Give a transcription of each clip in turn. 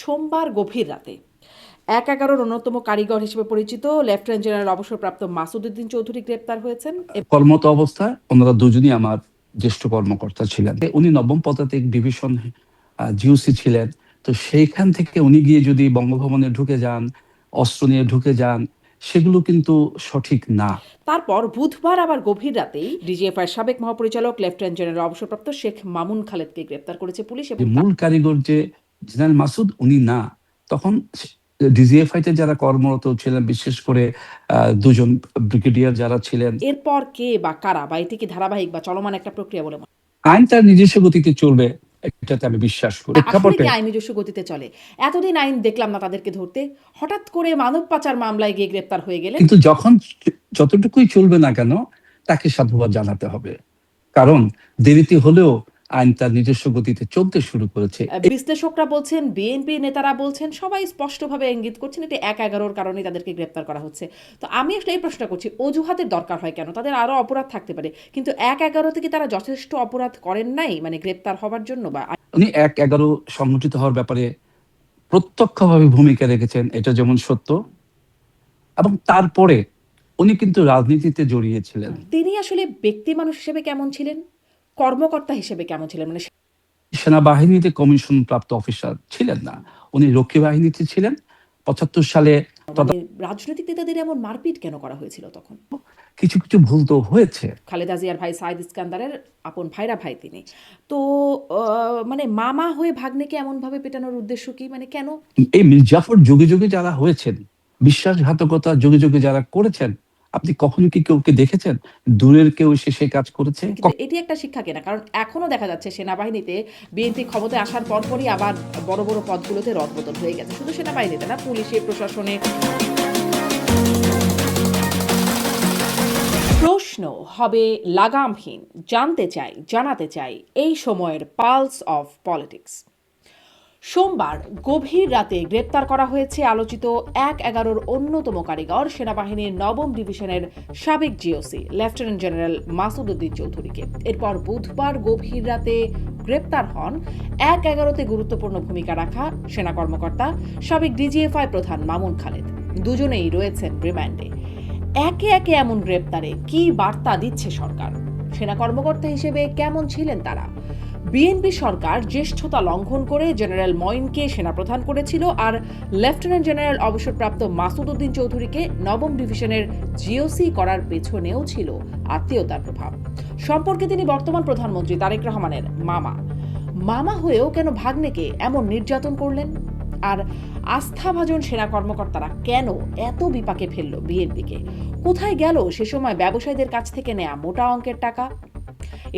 সোমবার গভীর রাতে ১/১১-র অন্যতম কারিগর হিসেবে পরিচিত লেফটেন্যান্ট জেনারেল অবসরপ্রাপ্ত মাসুদ উদ্দিন চৌধুরী গ্রেপ্তার হয়েছেন। কর্মরত অবস্থায় ওনারা দুজনই আমার জ্যেষ্ঠ কর্মকর্তা ছিলেন। উনি নবম পদাতিক ডিভিশন জিওসি ছিলেন। তো সেইখান থেকে উনি গিয়ে যদি বঙ্গভবনে ঢুকে যান, অস্ত্র নিয়ে ঢুকে যান, সেগুলো কিন্তু সঠিক না। তারপর বুধবার আবার গভীর রাতেই ডিজিএফআই সাবেক মহাপরিচালক লেফটেন্যান্ট জেনারেল অবসরপ্রাপ্ত শেখ মামুন খালেদকে গ্রেপ্তার করেছে পুলিশ এবং মূল কারিগর যে জেনারেল মাসুদ উনি না, তখন ডিজিএফআই তে যারা কর্মরত ছিলেন, বিশেষ করে দুজন ব্রিগেডিয়ার যারা ছিলেন। এরপর কে বা কারা বা এটি কি ধারাবাহিক বা চলমান একটা প্রক্রিয়া বলে আইন তার নিজস্ব গতিতে চলবে, এটাতে আমি বিশ্বাস করি। আসলে কি আইন নিজস্ব গতিতে চলে? এতদিন আইন দেখলাম না তাদেরকে ধরতে, হঠাৎ করে মানব পাচার মামলায় গিয়ে গ্রেপ্তার হয়ে গেলে। কিন্তু যখন যতটুকুই চলবে না কেন, তাকে সাধুবাদ জানাতে হবে, কারণ দেরিতে হলেও আইন তার নিজস্ব গতিতে চলতে শুরু করেছে। বিশ্লেষকরা বলছেন, বিএনপি নেতারা বলছেন, সবাই স্পষ্টভাবে ইঙ্গিত করছেন এটি ১/১১-র কারণে তাদেরকে গ্রেপ্তার করা হচ্ছে। তো আমি আসলে এই প্রশ্নটা করছি, অজুহাতের দরকার হয় কেন? তাদের আরো অপরাধ থাকতে পারে, কিন্তু ১/১১-তে কি তারা যথেষ্ট অপরাধ করেন নাই মানে গ্রেপ্তার হবার জন্য? বা উনি ১/১১ সংগঠিত হওয়ার ব্যাপারে প্রত্যক্ষভাবে ভূমিকা রেখেছেন, এটা যেমন সত্য, এবং তারপরে উনি কিন্তু রাজনীতিতে জড়িয়েছিলেন। তিনি আসলে ব্যক্তি মানুষ হিসেবে কেমন ছিলেন, কর্মকর্তা হিসেবে কেমন ছিলেন? মানে সেনাবাহিনীতে কমিশন প্রাপ্ত অফিসার ছিলেন না, উনি রক্ষী বাহিনীতে ছিলেন। ৭৫ সালে রাজনৈতিক নেতাদের এমন মারপিট কেন করা হয়েছিল তখন? কিছু কিছু ভুল তো হয়েছে। খালেদা জিয়ার ভাই সাইদ ইস্কান্দারের আপন ভাইরা ভাই তিনি। তো মানে মামা হয়ে ভাগ্নেকে এমনভাবে পেটানোর উদ্দেশ্য কি? মানে কেন? এই মির্জাফর যুগে যুগে যারা হয়েছেন, বিশ্বাসঘাতকতা যুগে যুগে যারা করেছেন, আপনি কখনো কি কেউকে দেখেছেন দূরের কেউ এসে সেই কাজ করেছে? কিন্তু এটি একটা শিক্ষা কিনা? কারণ এখনো দেখা যাচ্ছে সেনাবাহিনীতে বিএনপি ক্ষমতায় আসার পরপরই আবার বড় বড় পদগুলোতে রদবদল হয়ে গেছে, শুধু সেনাবাহিনীতে না, পুলিশে, প্রশাসনে। প্রশ্ন হবে লাগামহীন, জানতে চাই, জানাতে চাই এই সময়ের পালস অফ পলিটিক্স। সোমবার গভীর রাতে গ্রেপ্তার করা হয়েছে আলোচিত ১/১১-র অন্যতম কারিগর, সেনাবাহিনীর নবম ডিভিশনের সাবেক GOC lieutenant general Masud Uddin চৌধুরীকে। এরপর বুধবার গভীর রাতে গ্রেপ্তার হন ১/১১-তে গুরুত্বপূর্ণ ভূমিকা রাখা সেনা কর্মকর্তা সাবেক ডিজিএফআই প্রধান মামুন খালেদ। দুজনেই রয়েছেন রিমান্ডে। একে একে এমন গ্রেপ্তারে কি বার্তা দিচ্ছে সরকার? সেনা কর্মকর্তা হিসেবে কেমন ছিলেন তারা? বিএনপি সরকার জ্যেষ্ঠতা লঙ্ঘন করে জেনারেল মঈনকে সেনাপ্রধান করেছিল, আর লেফটেন্যান্ট জেনারেল অবসরপ্রাপ্ত মাসুদ উদ্দিন চৌধুরীকে নবম ডিভিশনের জিওসি করার পেছনেও ছিল আত্মীয়তার প্রভাব। সম্পর্কে তিনি বর্তমান প্রধানমন্ত্রী তারেক রহমানের মামা হয়েও কেন ভাগ্নেকে এমন নির্যাতন করলেন? আর আস্থাভাজন সেনা কর্মকর্তারা কেন এত বিপাকে ফেলল বিএনপিকে? কোথায় গেল সে সময় ব্যবসায়ীদের কাছ থেকে নেয়া মোটা অঙ্কের টাকা?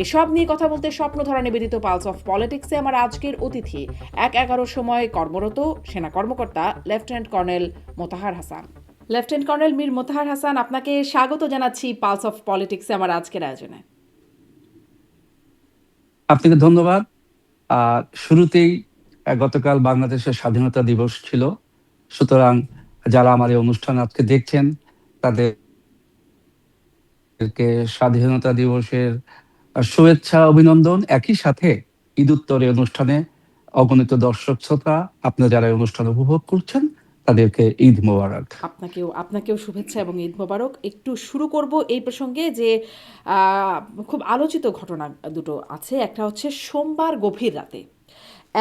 এসব নিয়ে কথা বলতে স্বপ্ন ধরা নিবেদিত পালস অফ পলিটিক্সে আমার আজকের অতিথি ১/১১-র সময় কর্মরত সেনা কর্মকর্তা lieutenant colonel Motahar Hasan. Lieutenant colonel Mir Motahar Hasan, আপনাকে স্বাগত জানাচ্ছি পালস অফ পলিটিক্সে আমার আজকের আয়োজনে। আপনাকে ধন্যবাদ। আর শুরুতেই গতকাল বাংলাদেশের স্বাধীনতা দিবস ছিল, সুতরাং যারা আমার এই অনুষ্ঠান আজকে দেখছেন তাদেরকে স্বাধীনতা দিবসের শুভেচ্ছা, অভিনন্দন। একই সাথে ঈদ উত্তর অনুষ্ঠানে অগণিত দর্শক শ্রোতা, আপনারা যারা অনুষ্ঠান উপভোগ করছেন তাদেরকে ঈদ মোবারক। আপনাকেও শুভেচ্ছা এবং ঈদ মোবারক। একটু শুরু করব এই প্রসঙ্গে যে খুব আলোচিত ঘটনা দুটো আছে। একটা হচ্ছে সোমবার গভীর রাতে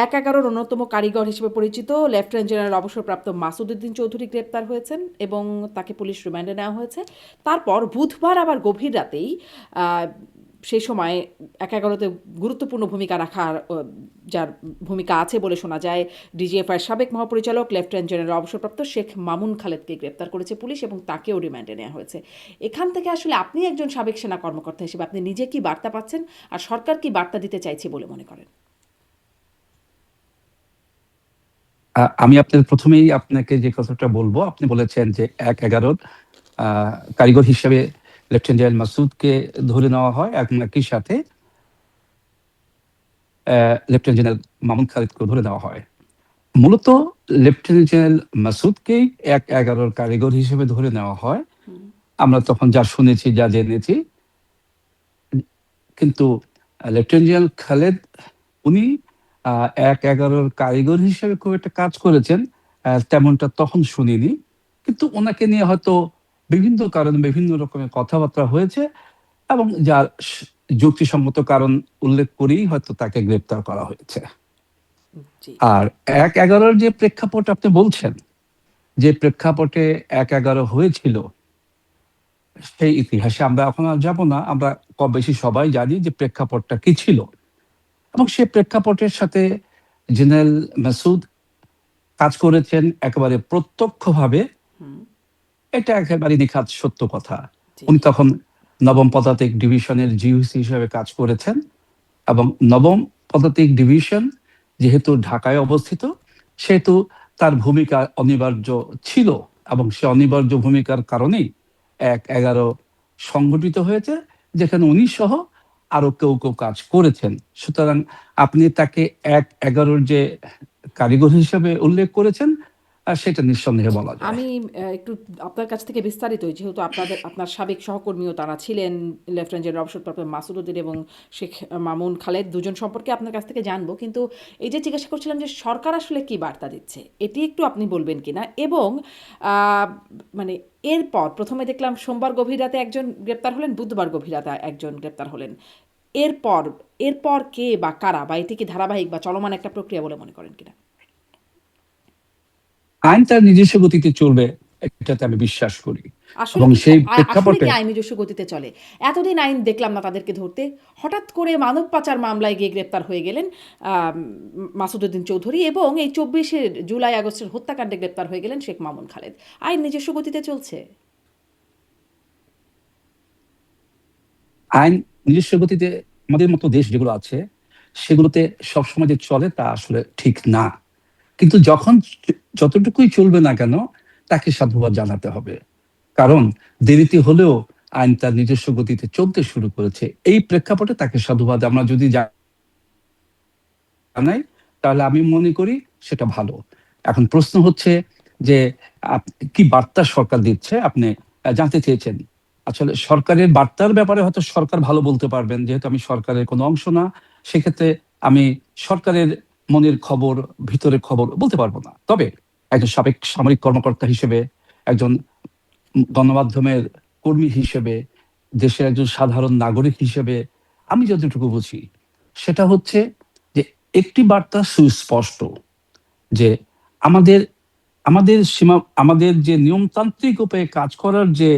১/১১-র অন্যতম কারিগর হিসেবে পরিচিত লেফটেন্যান্ট জেনারেল অবসরপ্রাপ্ত মাসুদ উদ্দিন চৌধুরী গ্রেপ্তার হয়েছেন এবং তাকে পুলিশ রিমান্ডে নেওয়া হয়েছে। তারপর বুধবার আবার গভীর রাতেই সেই সময় ১/১১-তে গুরুত্বপূর্ণ ভূমিকা রাখার যার ভূমিকা আছে বলে শোনা যায়, ডিজিএফআইয়ের সাবেক মহাপরিচালক লেফটেন্যান্ট জেনারেল অবসরপ্রাপ্ত শেখ মামুন খালেদকে গ্রেপ্তার করেছে পুলিশ এবং তাকেও রিমান্ডে নেওয়া হয়েছে। এখান থেকে আসলে আপনি একজন সাবেক সেনা কর্মকর্তা হিসেবে আপনি নিজে কি বার্তা পাচ্ছেন, আর সরকার কি বার্তা দিতে চাইছে বলে মনে করেন? আমি আপনার প্রথমেই আপনাকে যে কথাটা বলবো, আপনি বলেছেন যে ১/১১ কারিগর হিসেবে লেফটেন্যান্ট জেনারেল মাসুদকে ধরে নেওয়া হয়, একই সাথে লেফটেন্যান্ট জেনারেল মামুন খালিদকে ধরে নেওয়া হয়। মূলত লেফটেন্যান্ট জেনারেল মাসুদকেই ১/১১ কারিগর হিসেবে ধরে নেওয়া হয়, আমরা তখন যা শুনেছি, যা জেনেছি। কিন্তু লেফটেন্যান্ট জেনারেল খালেদ উনি এক 11-র কারিগর হিসেবে খুব একটা কাজ করেছেন তেমনটা তখন শুনিনি। কিন্তু ওনাকে নিয়ে হয়তো বিভিন্ন কারণে বিভিন্ন রকমের কথাবার্তা হয়েছে এবং যার যুক্তিসঙ্গত কারণ উল্লেখ করেই হয়তো তাকে গ্রেপ্তার করা হয়েছে। জি। আর 1-11-র যে প্রেক্ষাপট আপনি বলছেন, যে প্রেক্ষাপটে 1-11 হয়েছিল, সেই ইতিহাসে আমরা এখন আর যাব না। আমরা কম বেশি সবাই জানি যে প্রেক্ষাপটটা কি ছিল। এবং সে প্রেক্ষাপটের সাথে জেনারেল মাসুদ কাজ করেছেন একেবারে প্রত্যক্ষভাবে। হুম। এটা একেবারে নিখাদ সত্য কথা। জি। উনি তখন ৯ম পদাতিক ডিভিশনের জিওসি হিসেবে কাজ করেছেন এবং ৯ম পদাতিক ডিভিশন যেহেতু ঢাকায় অবস্থিত, সেহেতু তার ভূমিকা অনিবার্য ছিল এবং সে অনিবার্য ভূমিকার কারণেই ১-১১ সংগঠিত হয়েছে, যেখানে উনি সহ আরো কেউ কাজ করেছেন। সুতরাং আপনি তাকে ১-১১-র যে কারিগর হিসেবে উল্লেখ করেছেন, সেটা নিঃসন্দেহে বলা যায়। আমি একটু আপনার কাছ থেকে বিস্তারিত, যেহেতু আপনার সাবেক সহকর্মীও তারা ছিলেন, লেফটেন্যান্ট জেনারেল অবসরপ্রাপ্ত মাসুদ উদ্দিন এবং শেখ মামুন খালেদ, দুজন সম্পর্কে আপনার কাছ থেকে জানবো। কিন্তু এই যে জিজ্ঞাসা করছিলাম যে সরকার আসলে কি বার্তা দিচ্ছে, এটি একটু আপনি বলবেন কিনা। এবং আহ, মানে এরপর প্রথমে দেখলাম সোমবার গভীর রাতে একজন গ্রেপ্তার হলেন, বুধবার গভীর রাতে একজন গ্রেপ্তার হলেন। এরপর এরপর কে বা কারা, বা এটি কি ধারাবাহিক বা চলমান একটা প্রক্রিয়া বলে মনে করেন কিনা? আইন তার নিজস্ব গতিতে চলবে, এটাতে আমি বিশ্বাস করি। আসলে এবং কি সেই আসলে কি প্রেক্ষাপটে আইন নিজস্ব গতিতে চলে? এতদিন আইন দেখলাম না তাদেরকে ধরতে। হঠাৎ করে মানব পাচার মামলায় গিয়ে গ্রেপ্তার হয়ে গেলেন মাসুদউদ্দিন চৌধুরী, এবং এই ২৪শে জুলাই আগস্টের হত্যাকাণ্ডে গ্রেপ্তার হয়ে গেলেন শেখ মামুন খালেদ। আইন নিজস্ব গতিতে চলছে? আইন নিজস্ব গতিতে আমাদের মতো দেশ যেগুলো আছে, সেগুলোতে সবসময় যে চলে তা আসলে ঠিক না। কিন্তু যখন যতটুকুই চলবে না কেন, তাকে সাধুবাদ জানাতে হবে। কারণ দেরিতে হলেও আইন তার নিজস্ব গতিতে চলতে শুরু করেছে। এই প্রেক্ষাপটে তাকে সাধুবাদ আমরা যদি জানাই, তাহলে আমি মনে করি সেটা ভালো। এখন প্রশ্ন হচ্ছে যে কি বার্তা সরকার দিচ্ছে, আপনি জানতে চেয়েছেন। আসলে সরকারের বার্তার ব্যাপারে হয়তো সরকার ভালো বলতে পারবেন, যেহেতু আমি সরকারের কোনো অংশ না। সেক্ষেত্রে আমি সরকারের মনের খবর, ভিতরের খবর বলতে পারবো না। তবে একজন সাবেক সামরিক কর্মকর্তা হিসেবে, একজন গণমাধ্যমের কর্মী হিসেবে, দেশের একজন সাধারণ নাগরিক হিসেবে আমি যতটুকু বুঝি, সেটা হচ্ছে যে একটি বার্তা সুস্পষ্ট যে আমাদের আমাদের সীমা, আমাদের যে নিয়মতান্ত্রিক উপায়ে কাজ করার যে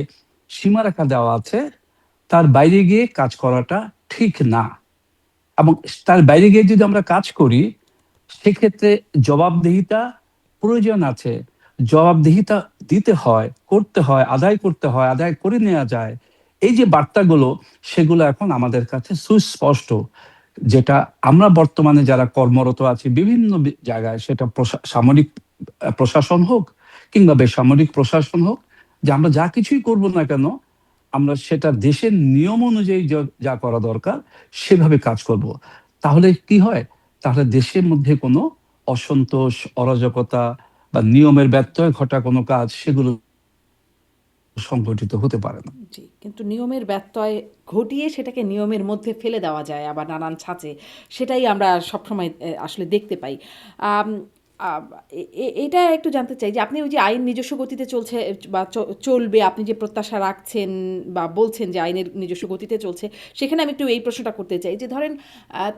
সীমারেখা দেওয়া আছে, তার বাইরে গিয়ে কাজ করাটা ঠিক না। এবং তার বাইরে গিয়ে যদি আমরা কাজ করি, সেক্ষেত্রে জবাবদিহিতা প্রয়োজন আছে। জবাবদিহিতা দিতে হয়, করতে হয়, আদায় করতে হয়, আদায় করে নেওয়া যায়। এই যে বার্তাগুলো, সেগুলো এখন আমাদের কাছে সুস্পষ্ট। যেটা আমরা বর্তমানে যারা কর্মরত আছি বিভিন্ন জায়গায়, সেটা সামরিক প্রশাসন হোক কিংবা বেসামরিক প্রশাসন হোক, যে আমরা যা কিছুই করব না কেন, আমরা সেটা দেশের নিয়ম অনুযায়ী যা করা দরকার সেভাবে কাজ করব। তাহলে কি হয়? তাহলে দেশের মধ্যে কোনো অসন্তোষ, অরাজকতা বা নিয়মের ব্যত্যয় ঘটা কোনো কাজ, সেগুলো সংগঠিত হতে পারে না। জি, কিন্তু নিয়মের ব্যত্যয় ঘটিয়ে সেটাকে নিয়মের মধ্যে ফেলে দেওয়া যায় আবার নানান ছাঁচে। সেটাই আমরা সবসময় আসলে দেখতে পাই। আম আব এটা একটু জানতে চাই যে আপনি ওই যে আইন নিজস্ব গতিতে চলছে বা চলবে, আপনি যে প্রত্যাশা রাখছেন বা বলছেন যে আইনের নিজস্ব গতিতে চলছে, সেখানে আমি একটু এই প্রশ্নটা করতে চাই যে ধরেন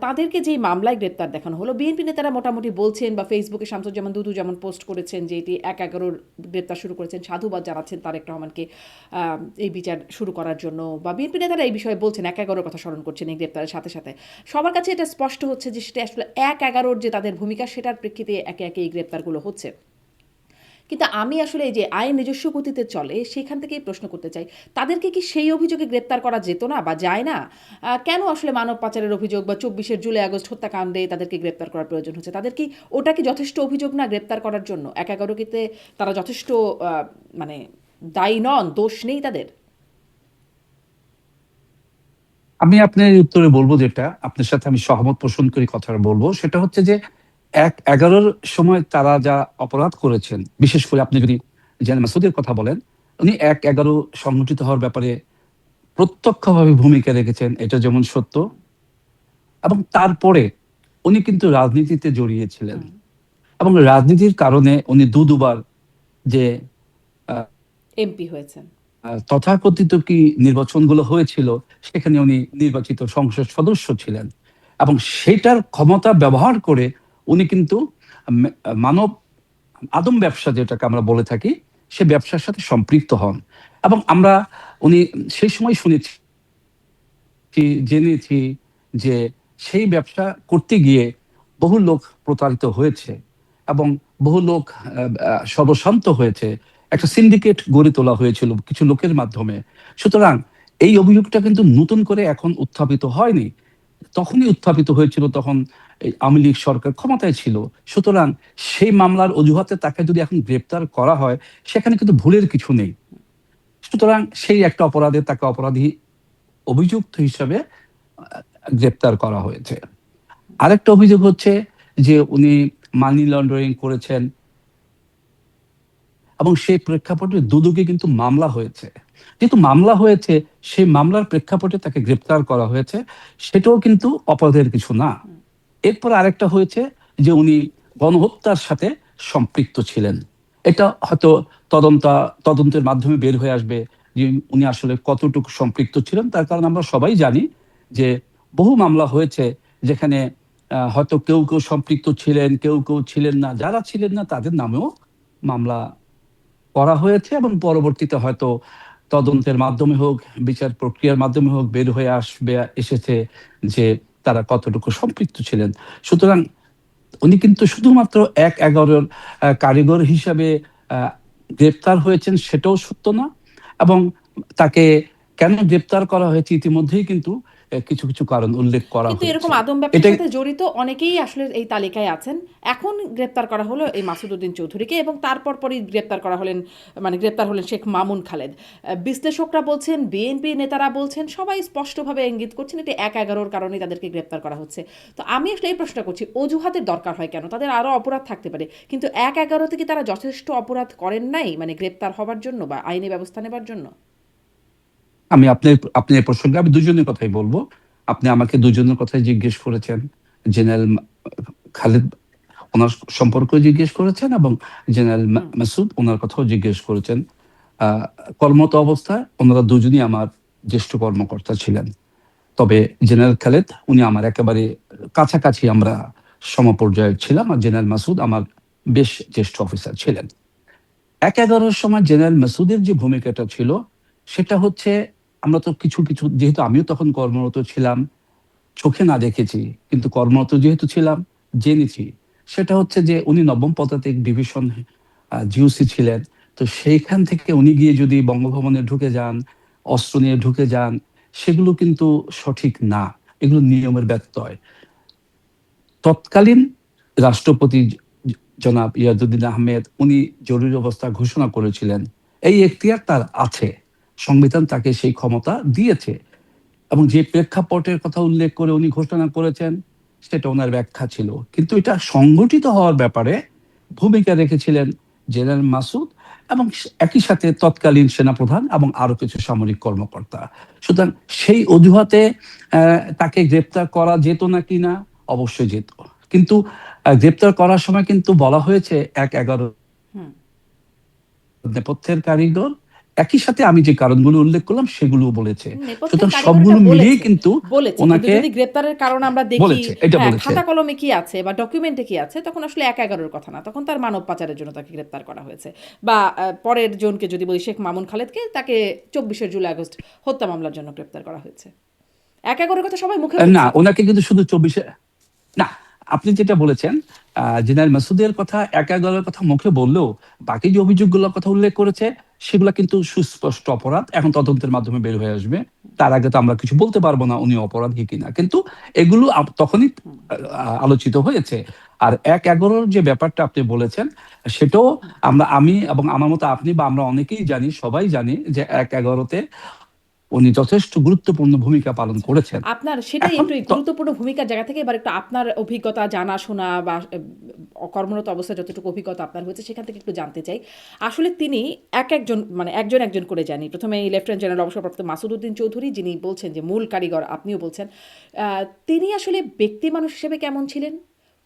তাদেরকে যেই মামলায় গ্রেপ্তার দেখানো হলো, বিএনপি নেতারা মোটামুটি বলছেন বা ফেসবুকে শামসুজ্জামান দুদু যেমন পোস্ট করেছেন যে এটি ১-১১-র গ্রেপ্তার শুরু করেছেন, সাধুবাদ জানাচ্ছেন তারেক রহমানকে এই বিচার শুরু করার জন্য, বা বিএনপি নেতারা এই বিষয়ে বলছেন, ১-১১-র কথা স্মরণ করছেন এই গ্রেপ্তারের সাথে সাথে। সবার কাছে এটা স্পষ্ট হচ্ছে যে সেটা আসলে ১-১১-র যে তাদের ভূমিকা, সেটার প্রেক্ষিতে একে একে এই গ্রেপ্তারগুলো হচ্ছে। কিন্তু আমি আসলে এই যে আইন নিজস্ব গতিতে চলে সেখান থেকেই প্রশ্ন করতে চাই, তাদেরকে কি সেই অভিযোগে গ্রেপ্তার করা যেত না বা যায় না? কেন আসলে মানব পাচারের অভিযোগ বা ২৪শে জুলাই আগস্ট হত্যাকাণ্ডে তাদেরকে গ্রেপ্তার করার প্রয়োজন হচ্ছে? তাদের কি ওটা কি যথেষ্ট অভিযোগ না গ্রেপ্তার করার জন্য? ১-১১-তে তারা যথেষ্ট মানে দায়ী নন, দোষ নেই তাদের? আমি আপনার এই উত্তরে বলবো, যেটা আপনার সাথে আমি সহমত পোষণ করি কথাটা বলবো, সেটা হচ্ছে যে ১-১১-র সময় তারা যা অপরাধ করেছেন, বিশেষ করে আপনি যদি জেনারেল মাসুদের কথা বলেন, উনি ১-১১ সংঘটিত হওয়ার ব্যাপারে প্রত্যক্ষভাবে ভূমিকা রেখেছেন, এটা যেমন সত্য। এবং তারপরে উনি কিন্তু রাজনীতিতে জড়িয়েছিলেন এবং রাজনীতির কারণে উনি দুবার যে আহ, এমপি হয়েছেন। তথাকথিত কি নির্বাচনগুলো হয়েছিল সেখানে উনি নির্বাচিত সংসদ সদস্য ছিলেন এবং সেটার ক্ষমতা ব্যবহার করে উনি কিন্তু মে- মানব আদম ব্যবসা যেটাকে আমরা বলে থাকি সে ব্যবসার সাথে সম্পৃক্ত হন এবং আমরা উনি সেই সময় শুনেছি জেনেছি যে সেই ব্যবসা করতে গিয়ে বহু লোক প্রতারিত হয়েছে এবং বহু লোক সর্বশান্ত হয়েছে। একটা সিন্ডিকেট গড়ে তোলা হয়েছিল কিছু লোকের মাধ্যমে। সুতরাং এই অভিযোগটা কিন্তু নতুন করে এখন উত্থাপিত হয়নি, তখনই উত্থাপিত হয়েছিল, তখন এই আওয়ামী লীগ সরকার ক্ষমতায় ছিল। সুতরাং সেই মামলার অজুহাতে তাকে যদি এখন গ্রেপ্তার করা হয় সেখানে কিন্তু ভুলের কিছু নেই। সুতরাং সেই একটা অপরাধে তাকে অপরাধী অভিযুক্ত হিসাবে গ্রেপ্তার করা হয়েছে। আরেকটা অভিযোগ হচ্ছে যে উনি মানি লন্ডারিং করেছেন এবং সেই প্রেক্ষাপটে দুদকে কিন্তু মামলা হয়েছে। যেহেতু মামলা হয়েছে সেই মামলার প্রেক্ষাপটে তাকে গ্রেপ্তার করা হয়েছে, সেটাও কিন্তু অপরাধের কিছু না। এরপর আরেকটা হয়েছে যে উনি গণহত্যার সাথে সম্পৃক্ত ছিলেন। এটা হয়তো তদন্তের মাধ্যমে বের হয়ে আসবে যে উনি আসলে কতটুকু সম্পৃক্ত ছিলেন। তার কারণ আমরা সবাই জানি যে বহু মামলা হয়েছে যেখানে হয়তো কেউ কেউ সম্পৃক্ত ছিলেন, কেউ কেউ ছিলেন না। যারা ছিলেন না তাদের নামেও মামলা করা হয়েছে এবং পরবর্তীতে হয়তো তদন্তের মাধ্যমে হোক, বিচার প্রক্রিয়ার মাধ্যমে হোক বের হয়ে এসেছে যে তারা কতটুকু সম্পৃক্ত ছিলেন। সুতরাং উনি কিন্তু শুধুমাত্র ১/১১ কারিগর হিসাবে আহ, গ্রেপ্তার হয়েছেন সেটাও সত্য না এবং তাকে কেন গ্রেপ্তার করা হয়েছে ইতিমধ্যেই কিন্তু কিছু কিছু কারণ উল্লেখ করা কিন্তু এরকম হয়েছে। আদম ব্যবসার এটা সাথে জড়িত অনেকেই আসলে এই তালিকায় আছেন। এখন গ্রেপ্তার করা হলো এই মাসুদ উদ্দিন চৌধুরীকে, এবং তারপর পরই গ্রেপ্তার করা হলেন, মানে গ্রেপ্তার হলেন শেখ মামুন খালেদ। বিশ্লেষকরা বলছেন, বিএনপি নেতারা বলছেন, সবাই স্পষ্টভাবে ইঙ্গিত করছেন এটি ১/১১-র কারণে তাদেরকে গ্রেপ্তার করা হচ্ছে। তো আমি আসলে এই প্রশ্নটা করছি, অজুহাতের দরকার হয় কেন? তাদের আরও অপরাধ থাকতে পারে, কিন্তু ১/১১-তে কি তারা যথেষ্ট অপরাধ করেন নাই, মানে গ্রেপ্তার হবার জন্য বা আইনি ব্যবস্থা নেবার জন্য? আমি আপনি এই প্রসঙ্গে আমি দুজনের কথাই বলবো। আপনি আমাকে দুজনের কথাই জিজ্ঞেস করেছেন, জেনারেল খালেদ ওনার সম্পর্কে জিজ্ঞেস করেছেন এবং জেনারেল মাসুদ ওনার কথাও জিজ্ঞেস করেছেন। আহ, কর্মরত অবস্থায় ওনারা দুজনই আমার জ্যেষ্ঠ কর্মকর্তা ছিলেন। তবে জেনারেল খালেদ উনি আমার একেবারে কাছাকাছি, আমরা সমপর্যায়ে ছিলাম, আর জেনারেল মাসুদ আমার বেশ জ্যেষ্ঠ অফিসার ছিলেন। ১/১১-র সময় জেনারেল মাসুদের যে ভূমিকাটা ছিল সেটা হচ্ছে, আমরা তো কিছু কিছু, যেহেতু আমিও তখন কর্মরত ছিলাম, চোখে না দেখেছি কিন্তু কর্মরত যেহেতু ছিলাম জেনেছি। সেটা হচ্ছে যে উনি নবম পদাতিক ডিভিশন জিওসি ছিলেন। তো সেইখান থেকে উনি গিয়ে যদি বঙ্গভবনে ঢুকে যান, অস্ত্র নিয়ে ঢুকে যান, সেগুলো কিন্তু সঠিক না, এগুলো নিয়মের ব্যত্যয়। তৎকালীন রাষ্ট্রপতি জনাব ইয়াজউদ্দিন আহমেদ উনি জরুরি অবস্থা ঘোষণা করেছিলেন। এই এখতিয়ার তার আছে, সংবিধান তাকে সেই ক্ষমতা দিয়েছে এবং যে প্রেক্ষাপটের কথা উল্লেখ করে উনি ঘোষণা করেছেন সেটা ওনার ব্যাখ্যা ছিল। কিন্তু এটা সংগঠিত হওয়ার ব্যাপারে ভূমিকা রেখেছিলেন জেনারেল মাসুদ এবং একই সাথে তৎকালীন সেনাপ্রধান এবং আরো কিছু সামরিক কর্মকর্তা। সুতরাং সেই অজুহাতে তাকে গ্রেপ্তার করা যেত না কিনা, অবশ্যই যেত। কিন্তু গ্রেপ্তার করার সময় কিন্তু বলা হয়েছে ১/১১ হুম। নেপথ্যের কারিগর, একই সাথে আমি যে কারণগুলো উল্লেখ করলাম সেগুলোও বলেছে। নেপথ্যের সুতরাং কারিগর সবগুলো এটা মিলিয়ে বলেছে, কিন্তু বলেছে, কিন্তু ওনাকে যদি গ্রেপ্তারের কারণ আমরা দেখি, বলেছে, এটা হ্যাঁ, বলেছে। খাতা কলমে কি আছে বা ডকুমেন্টে কি আছে, তখন আসলে ১/১১-র কথা না, তখন তার মানব পাচারের জন্য তাকে গ্রেপ্তার করা হয়েছে। বা পরের জনকে যদি বলি, শেখ মামুন খালেদকে, তাকে ২৪শে জুলাই আগস্ট হত্যা মামলার জন্য গ্রেপ্তার করা হয়েছে। ১/১১-র কথা সবাই মুখে না, বলছে। ওনাকে কিন্তু শুধু ২৪-এ না, আপনি যেটা বলেছেন জেনারেল মাসুদের কথা ১/১১-এর কথা মুখে বললেও বাকি যে অভিযোগগুলোর কথা উল্লেখ করেছে সেগুলো কিন্তু সুস্পষ্ট অপরাধ, এখন তদন্তের মাধ্যমে বের হয়ে আসবে। তার আগে তো আমরা কিছু বলতে পারবো না উনি অপরাধী কিনা, কিন্তু এগুলো তখনই আলোচিত হয়েছে। আর ১/১১-র যে ব্যাপারটা আপনি বলেছেন সেটাও আমি এবং আমার মতো আপনি বা আমরা অনেকেই জানি, সবাই জানি যে ১/১১-তে উনি যথেষ্ট গুরুত্বপূর্ণ ভূমিকা পালন করেছেন। আপনার সেটাই এখন একটু এই গুরুত্বপূর্ণ ভূমিকার জায়গা থেকে এবার একটু আপনার অভিজ্ঞতা জানাশোনা বা কর্মরত অবস্থায় যতটুকু অভিজ্ঞতা আপনার হয়েছে সেখান থেকে একটু জানতে চাই। আসলে তিনি একজন মানে একজন একজন করে জানি। প্রথমে এই লেফটেন্যান্ট জেনারেল অবসরপ্রাপ্ত মাসুদ উদ্দিন চৌধুরী, যিনি বলছেন যে মূল কারিগর, আপনিও বলছেন। তিনি আসলে ব্যক্তি মানুষ হিসেবে কেমন ছিলেন,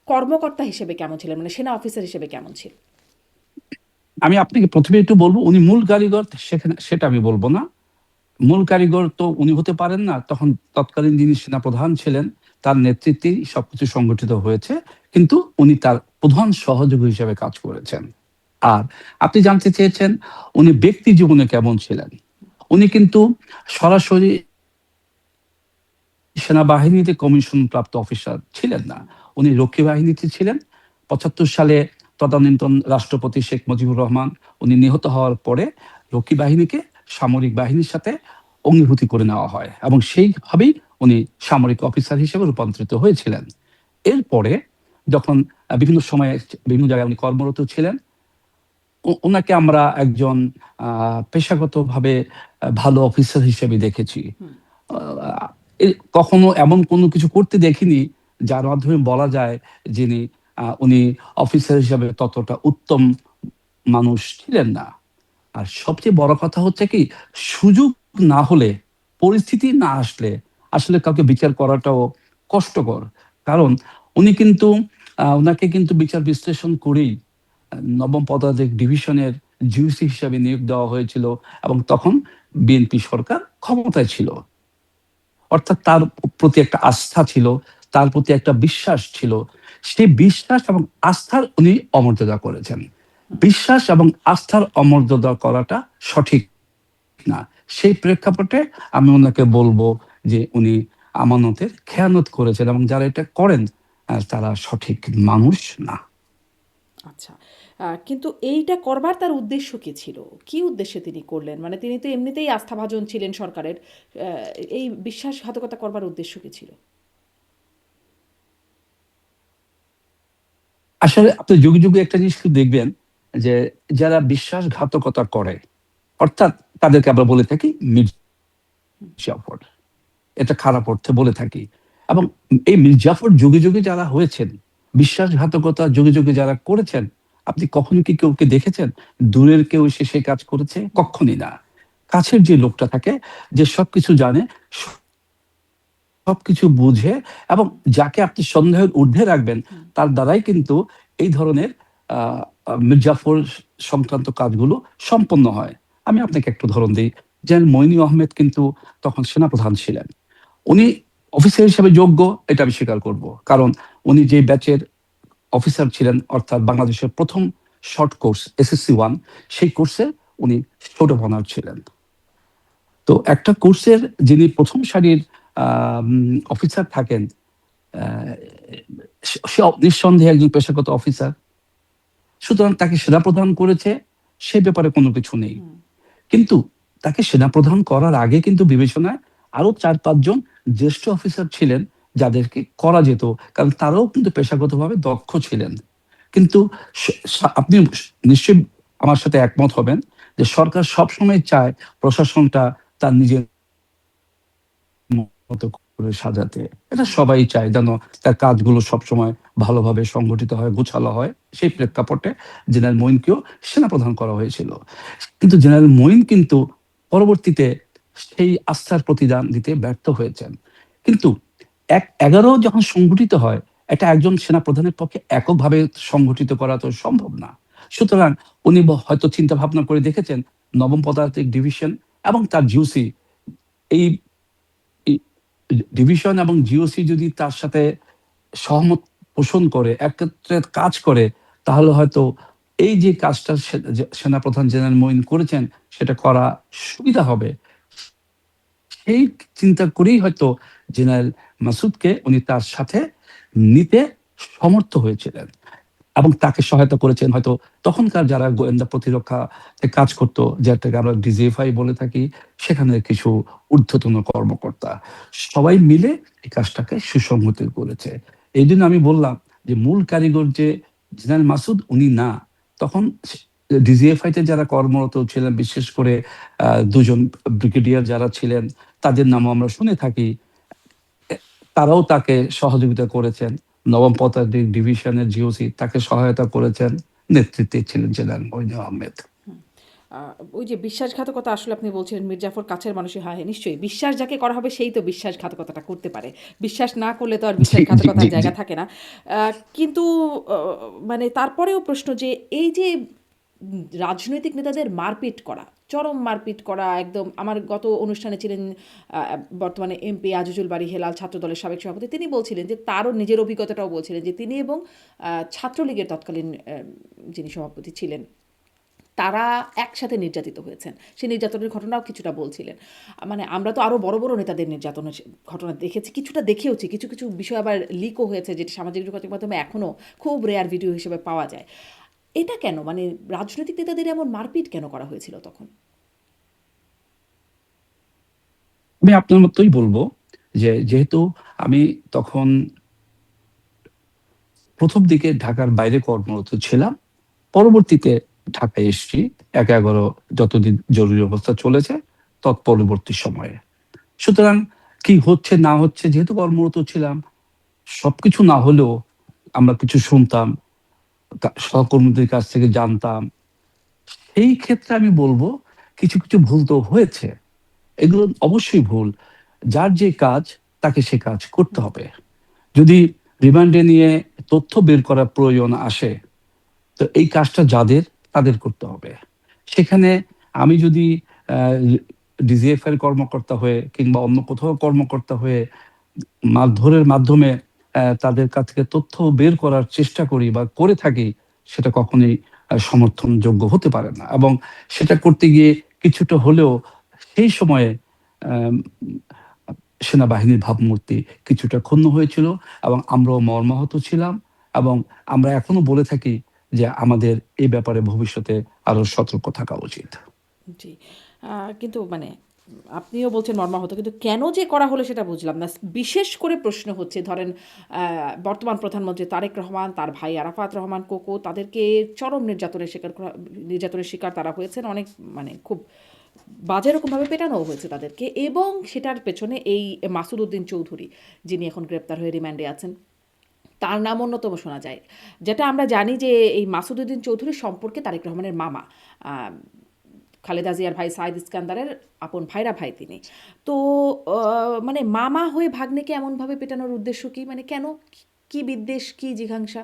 কর্মকর্তা হিসেবে কেমন ছিলেন, মানে সেনা অফিসার হিসেবে কেমন ছিলেন? আমি আপনাকে প্রথমে একটু বলবো, উনি মূল কারিগর সেখানে সেটা আমি বলবো না। মূল কারিগর তো উনি হতে পারেন না, তখন তৎকালীন যিনি সেনাপ্রধান ছিলেন তার নেতৃত্বেই সবকিছু সংগঠিত হয়েছে, কিন্তু উনি তার প্রধান সহযোগী হিসেবে কাজ করেছেন। আর আপনি জানতে চেয়েছেন উনি ব্যক্তি জীবনে কেমন ছিলেন। উনি কিন্তু সরাসরি সেনাবাহিনীতে কমিশন প্রাপ্ত অফিসার ছিলেন না, উনি রক্ষী বাহিনীতে ছিলেন। ৭৫ সালে তদানীন্তন রাষ্ট্রপতি শেখ মুজিবুর রহমান উনি নিহত হওয়ার পরে রক্ষী বাহিনীকে সামরিক বাহিনীর সাথে অঙ্গীভূতি করে নেওয়া হয় এবং সেইভাবেই উনি সামরিক অফিসার হিসেবে রূপান্তরিত হয়েছিলেন। এরপরে যখন বিভিন্ন সময়ে বিভিন্ন জায়গায় উনি কর্মরত ছিলেন, ওনাকে আমরা একজন পেশাগতভাবে ভালো অফিসার হিসেবে দেখেছি। আহ, কখনো এমন কোনো কিছু করতে দেখিনি যার মাধ্যমে বলা যায় যিনি উনি অফিসার হিসেবে ততটা উত্তম মানুষ ছিলেন না। আর সবচেয়ে বড় কথা হচ্ছে কি, সুযোগ না হলে, পরিস্থিতি না আসলে আসলে কাউকে বিচার করাটাও কষ্টকর। কারণ উনি কিন্তু ওনাকে কিন্তু বিচার বিশ্লেষণ করেই নবম পদাতিক ডিভিশনের জিওসি হিসাবে নিয়োগ দেওয়া হয়েছিল এবং তখন বিএনপি সরকার ক্ষমতায় ছিল। অর্থাৎ তার প্রতি একটা আস্থা ছিল, তার প্রতি একটা বিশ্বাস ছিল। সেই বিশ্বাস এবং আস্থার উনি অমর্যাদা করেছেন। বিশ্বাস এবং আস্থার অমর্যাদা করাটা সঠিক না। সেই প্রেক্ষাপটে আমি ওনাকে বলবো যে উনি আমানতের খেয়ানত করেছেন এবং যারা এটা করেন তারা সঠিক মানুষ না। আচ্ছা। কিন্তু এইটা করবার তার উদ্দেশ্য কি ছিল? কি উদ্দেশ্যে তিনি করলেন? মানে তিনি তো এমনিতেই আস্থাভাজন ছিলেন সরকারের। এই বিশ্বাসঘাতকতা করবার উদ্দেশ্য কি ছিল? আসলে আপনি যুগে যুগে একটা জিনিস কিন্তু দেখবেন যে যারা বিশ্বাসঘাতকতা করে, অর্থাৎ তাদেরকে আমরা বলে থাকি মির্জাফর, এটা খারাপ অর্থে বলে থাকি। এবং এই মির্জাফর যুগে যুগে যারা হয়েছেন, বিশ্বাসঘাতকতা যুগে যুগে যারা করেছেন, আপনি কখনো কি কেউকে দেখেছেন দূরের কেউ এসে সে কাজ করেছে? কখনই না। কাছের যে লোকটা থাকে, যে সবকিছু জানে, সবকিছু বুঝে এবং যাকে আপনি সন্দেহের ঊর্ধ্বে রাখবেন তার দ্বারাই কিন্তু এই ধরনের মির্জাফর সংক্রান্ত কাজগুলো সম্পন্ন হয়। আমি আপনাকে একটু উদাহরণ দিই। যেন মইনু আহমেদ কিন্তু তখন সেনাপ্রধান ছিলেন। উনি অফিসার হিসেবে যোগ্য, এটা আমি স্বীকার করব, কারণ উনি যে ব্যাচের অফিসার ছিলেন, অর্থাৎ বাংলাদেশের প্রথম শর্ট কোর্স SSC 1, সেই কোর্সে উনি ছোট অনার ছিলেন। তো একটা কোর্সের যিনি প্রথম সারির অফিসার থাকেন, আহ, সে নিঃসন্দেহে একজন পেশাগত অফিসার। সুতরাং তাকে সেনাপ্রধান করেছে, সে ব্যাপারে কোনো কিছু নেই। কিন্তু তাকে সেনাপ্রধান করার আগে কিন্তু বিবেচনায় আরো 4-5 জন জ্যেষ্ঠ অফিসার ছিলেন যাদেরকে করা যেত, কারণ তারাও কিন্তু পেশাগতভাবে দক্ষ ছিলেন। কিন্তু আপনি নিশ্চয়ই আমার সাথে একমত হবেন যে সরকার সবসময় চায় প্রশাসনটা তার নিজের মতো করে সাজাতে। এটা সবাই চায় যেন তার কাজগুলো সবসময় ভালোভাবে সংগঠিত হয়, গোছালো হয়। সেই প্রেক্ষাপটে জেনারেল মঈনকেও সেনাপ্রধান করা হয়েছিল। কিন্তু জেনারেল মঈন কিন্তু পরবর্তীতে সেই আস্থার প্রতিদান দিতে ব্যর্থ হয়েছেন। কিন্তু ১-১১ যখন সংগঠিত হয়, এটা একজন সেনাপ্রধানের পক্ষে এককভাবে সংগঠিত করা তো সম্ভব না। সুতরাং উনি হয়তো চিন্তা ভাবনা করে দেখেছেন নবম পদাতিক ডিভিশন এবং তার জিওসি, এই ডিভিশন এবং জিওসি যদি তার সাথে সহমত পোষণ করে, একত্রে কাজ করে, তাহলে হয়তো এই যে কাজটা সেনাপ্রধান জেনারেল মঈন করেছেন সেটা করা সুবিধা হবে। সেই চিন্তা করেই হয়তো জেনারেল মাসুদকে উনি তার সাথে নিতে সমর্থ হয়েছিলেন এবং তাকে সহায়তা করেছেন হয়তো তখনকার যারা গোয়েন্দা প্রতিরক্ষা কাজ করতো, যেটাকে আমরা DGFI বলে থাকি, সেখানে কিছু ঊর্ধ্বতন কর্মকর্তা সবাই মিলে এই কাজটাকে সুসংহত করেছে। এই জন্য আমি বললাম যে মূল কারিগর যে জেনারেল মাসুদ উনি না, তখন ডিজিএফআই তে যারা কর্মরত ছিলেন, বিশেষ করে দুজন ব্রিগেডিয়ার যারা ছিলেন, তাদের নামও আমরা শুনে থাকি। তারাও তাকে সহযোগিতা করেছেন। নবম পদাতিক ডিভিশনের জিওসি তাকে সহায়তা করেছেন। নেতৃত্বে ছিলেন জেনারেল মঈন আহমেদ। ওই যে বিশ্বাসঘাতকতা আসলে আপনি বলছিলেন মীর জাফর কাছের মানুষই, হ্যাঁ হ্যাঁ, নিশ্চয়ই বিশ্বাস যাকে করা হবে সেই তো বিশ্বাসঘাতকতাটা করতে পারে। বিশ্বাস না করলে তো আর জি, জি, জি, বিশ্বাসঘাতকতার জি। জায়গা থাকে না। কিন্তু মানে তারপরেও প্রশ্ন যে এই যে রাজনৈতিক নেতাদের মারপিট করা, চরম মারপিট করা, একদম আমার গত অনুষ্ঠানে ছিলেন বর্তমানে এমপি আজিজুল বারী হেলাল, ছাত্রদলের সাবেক সভাপতি। তিনি বলছিলেন যে তারও নিজের অভিজ্ঞতাটাও বলছিলেন যে তিনি এবং ছাত্রলীগের তৎকালীন যিনি সভাপতি ছিলেন তারা একসাথে নির্যাতিত হয়েছেন। সেই নির্যাতনের ঘটনাও কিছুটা বলছিলেন। মানে আমরা তো আরও বড় বড় নেতাদের নির্যাতনের ঘটনা দেখেছি, কিছুটা দেখেওছি, কিছু কিছু বিষয় আবার লিকও হয়েছে, যেটি সামাজিক যোগাযোগ মাধ্যমে এখনও খুব রেয়ার ভিডিও হিসেবে পাওয়া যায়। এটা কেন, মানে রাজনৈতিক নেতাদের এমন মারপিট কেন করা হয়েছিল তখন? আমি আপনার মতোই বলবো যে যেহেতু আমি তখন প্রথম দিকে ঢাকার বাইরে কর্মরত ছিলাম, পরবর্তীতে ঢাকায় এসেছি ১/১১ যতদিন জরুরি অবস্থা চলেছে তৎপরবর্তী সময়ে। সুতরাং কি হচ্ছে না হচ্ছে যেহেতু কর্মরত ছিলাম, সবকিছু না হলেও আমরা কিছু শুনতাম, সহকর্মীদের কাছ থেকে জানতাম। এই ক্ষেত্রে আমি বলবো কিছু কিছু ভুল তো হয়েছে। এগুলো অবশ্যই ভুল। যার যে কাজ তাকে সে কাজ করতে হবে। যদি রিমান্ডে নিয়ে তথ্য বের করার প্রয়োজন আসে, তো এই কাজটা যাদের তাদের করতে হবে। সেখানে আমি যদি ডিজিএফ এর কর্মকর্তা হয়ে কিংবা অন্য কোথাও কর্মকর্তা হয়ে মারধরের মাধ্যমে তাদের কাছ থেকে তথ্য বের করার চেষ্টা করি বা করে থাকি, সেটা কখনোই সমর্থনযোগ্য হতে পারে না। এবং সেটা করতে গিয়ে কিছুটা হলেও সেই সময়ে আম সেনাবাহিনীর ভাবমূর্তি কিছুটা ক্ষুণ্ণ হয়েছিল এবং আমরাও মর্মাহত ছিলাম। এবং আমরা এখনো বলে থাকি যে আমাদের এই ব্যাপারে ভবিষ্যতে আরো সতর্ক থাকা উচিত। জি। কিন্তু মানে আপনিও বলছেন মর্মাহত। কিন্তু কেন যে করা হলো সেটা বুঝলাম না। বিশেষ করে প্রশ্ন হচ্ছে ধরেন বর্তমান প্রধানমন্ত্রী তারেক রহমান, তার ভাই আরাফাত রহমান কোকো, তাদেরকে চরম নির্যাতনের শিকার তারা হয়েছেন। অনেক মানে খুব বাজে রকমভাবে পেটানোও হয়েছে তাদেরকে, এবং সেটার পেছনে এই মাসুদ উদ্দিন চৌধুরী, যিনি এখন গ্রেপ্তার হয়ে রিমান্ডে আছেন, তার নাম অন্যতম শোনা যায়। যেটা আমরা জানি যে এই মাসুদ উদ্দিন চৌধুরী সম্পর্কে তারেক রহমানের মামা, আহ, খালেদা জিয়ার ভাই সাইদ ইস্কান্দারের আপন ভাইরা ভাই তিনি। তো মানে মামা হয়ে ভাগ্নেকে এমনভাবে পেটানোর উদ্দেশ্য কি? মানে কেন? কি বিদ্বেষ, কি জিঘাংসা?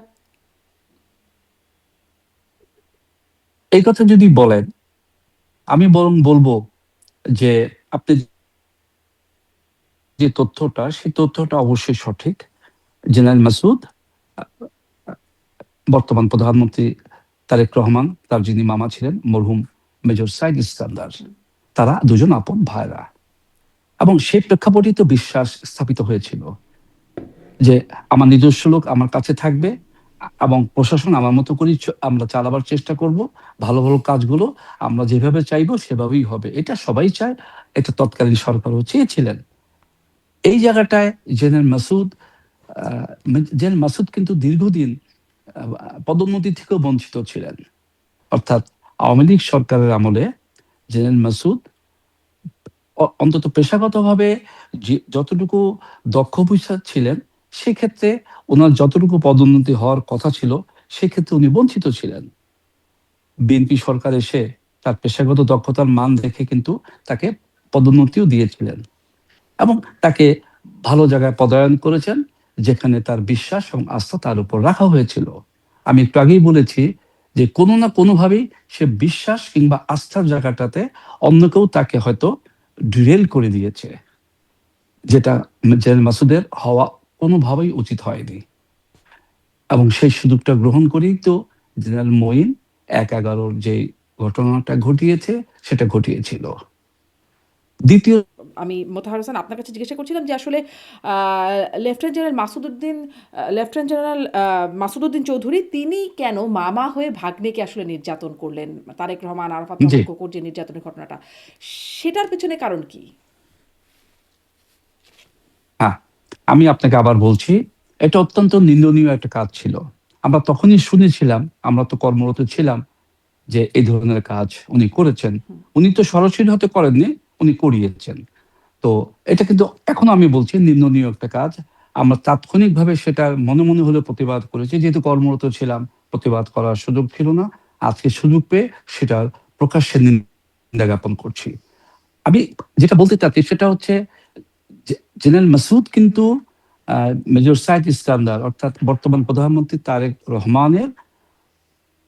এই কথা যদি বলেন, আমি বরং বলবো যে আপনি যে তথ্যটা, সেই তথ্যটা অবশ্যই সঠিক। জেনারেল মাসুদ, বর্তমান প্রধানমন্ত্রী তারেক রহমান, তার যিনি মামা ছিলেন মরহুম মেজর সাইদ ইস্কান্দার, তারা দুজন আপন ভাইরা। এবং সেই প্রেক্ষাপটেই তো বিশ্বাস স্থাপিত হয়েছিল যে আমার নিজস্ব লোক আমার কাছে থাকবে এবং প্রশাসন আমার মতো করেই আমরা চালাবার চেষ্টা করব। ভালো ভালো কাজগুলো আমরা যেভাবে চাইবো সেভাবেই হবে। এটা সবাই চায়, এটা তৎকালীন সরকারও চেয়েছিলেন। এই জায়গাটায় জেনারেল মাসুদ জেনারেল মাসুদ কিন্তু দীর্ঘদিন পদোন্নতি থেকেও বঞ্চিত ছিলেন। অর্থাৎ আওয়ামী লীগ সরকারের আমলে জেনারেল মাসুদ অন্তত পেশাগতভাবে যতটুকু দক্ষ অফিসার ছিলেন, সেক্ষেত্রে ওনার যতটুকু পদোন্নতি হওয়ার কথা ছিল, সেক্ষেত্রে উনি বঞ্চিত ছিলেন। বিএনপি সরকার এসে তার পেশাগত দক্ষতার মান দেখে কিন্তু তাকে পদোন্নতিও দিয়েছিলেন এবং তাকে ভালো জায়গায় পদায়ন করেছেন, যেখানে তার বিশ্বাস এবং আস্থা তার উপর রাখা হয়েছিল। আমি একটু আগেই বলেছি যে কোনো না কোনোভাবেই সে বিশ্বাস কিংবা আস্থার জায়গাটাতে অন্য কেউ তাকে হয়তো ডিরেল করে দিয়েছে, যেটা জেনারেল মাসুদের হওয়া কোনোভাবেই উচিত হয়নি। এবং সেই সুযোগটা গ্রহণ করেই তো জেনারেল মঈন ১/১১ যে ঘটনাটা ঘটিয়েছে সেটা ঘটিয়েছিল। দ্বিতীয়, আমি মোতাহার হোসেন আপনার কাছে জিজ্ঞাসা করছিলাম যে আসলে লেফটেন্যান্ট জেনারেল মাসুদ উদ্দিন চৌধুরী তিনি কেন মামা হয়ে ভাগ্নেকে আসলে নির্যাতন করলেন? তারেক রহমান, আরাফাত জি, রহমান কোকোর যে নির্যাতনের ঘটনাটা, সেটার পেছনে কারণ কি? হ্যাঁ, আমি আপনাকে আবার বলছি, এটা অত্যন্ত নিন্দনীয় একটা কাজ ছিল। আমরা তখনই শুনেছিলাম, আমরা তো কর্মরত ছিলাম, যে এই ধরনের কাজ উনি করেছেন। উনি তো সরাসরি হয়তো করেননি, উনি করিয়েছেন। তো এটা কিন্তু এখনো আমি বলছি নিন্দনীয় একটা কাজ। আমরা তাৎক্ষণিকভাবে সেটা মনে মনে হলেও প্রতিবাদ করেছি, যেহেতু কর্মরত ছিলাম, প্রতিবাদ করার সুযোগ ছিল না। আজকে সুযোগ পেয়ে সেটার প্রকাশ্যে নিন্দা জ্ঞাপন করছি। আমি যেটা বলতে চাচ্ছি সেটা হচ্ছে জেনারেল মাসুদ কিন্তু মেজর সাইদ ইস্কান্দার অর্থাৎ বর্তমান প্রধানমন্ত্রী তারেক রহমানের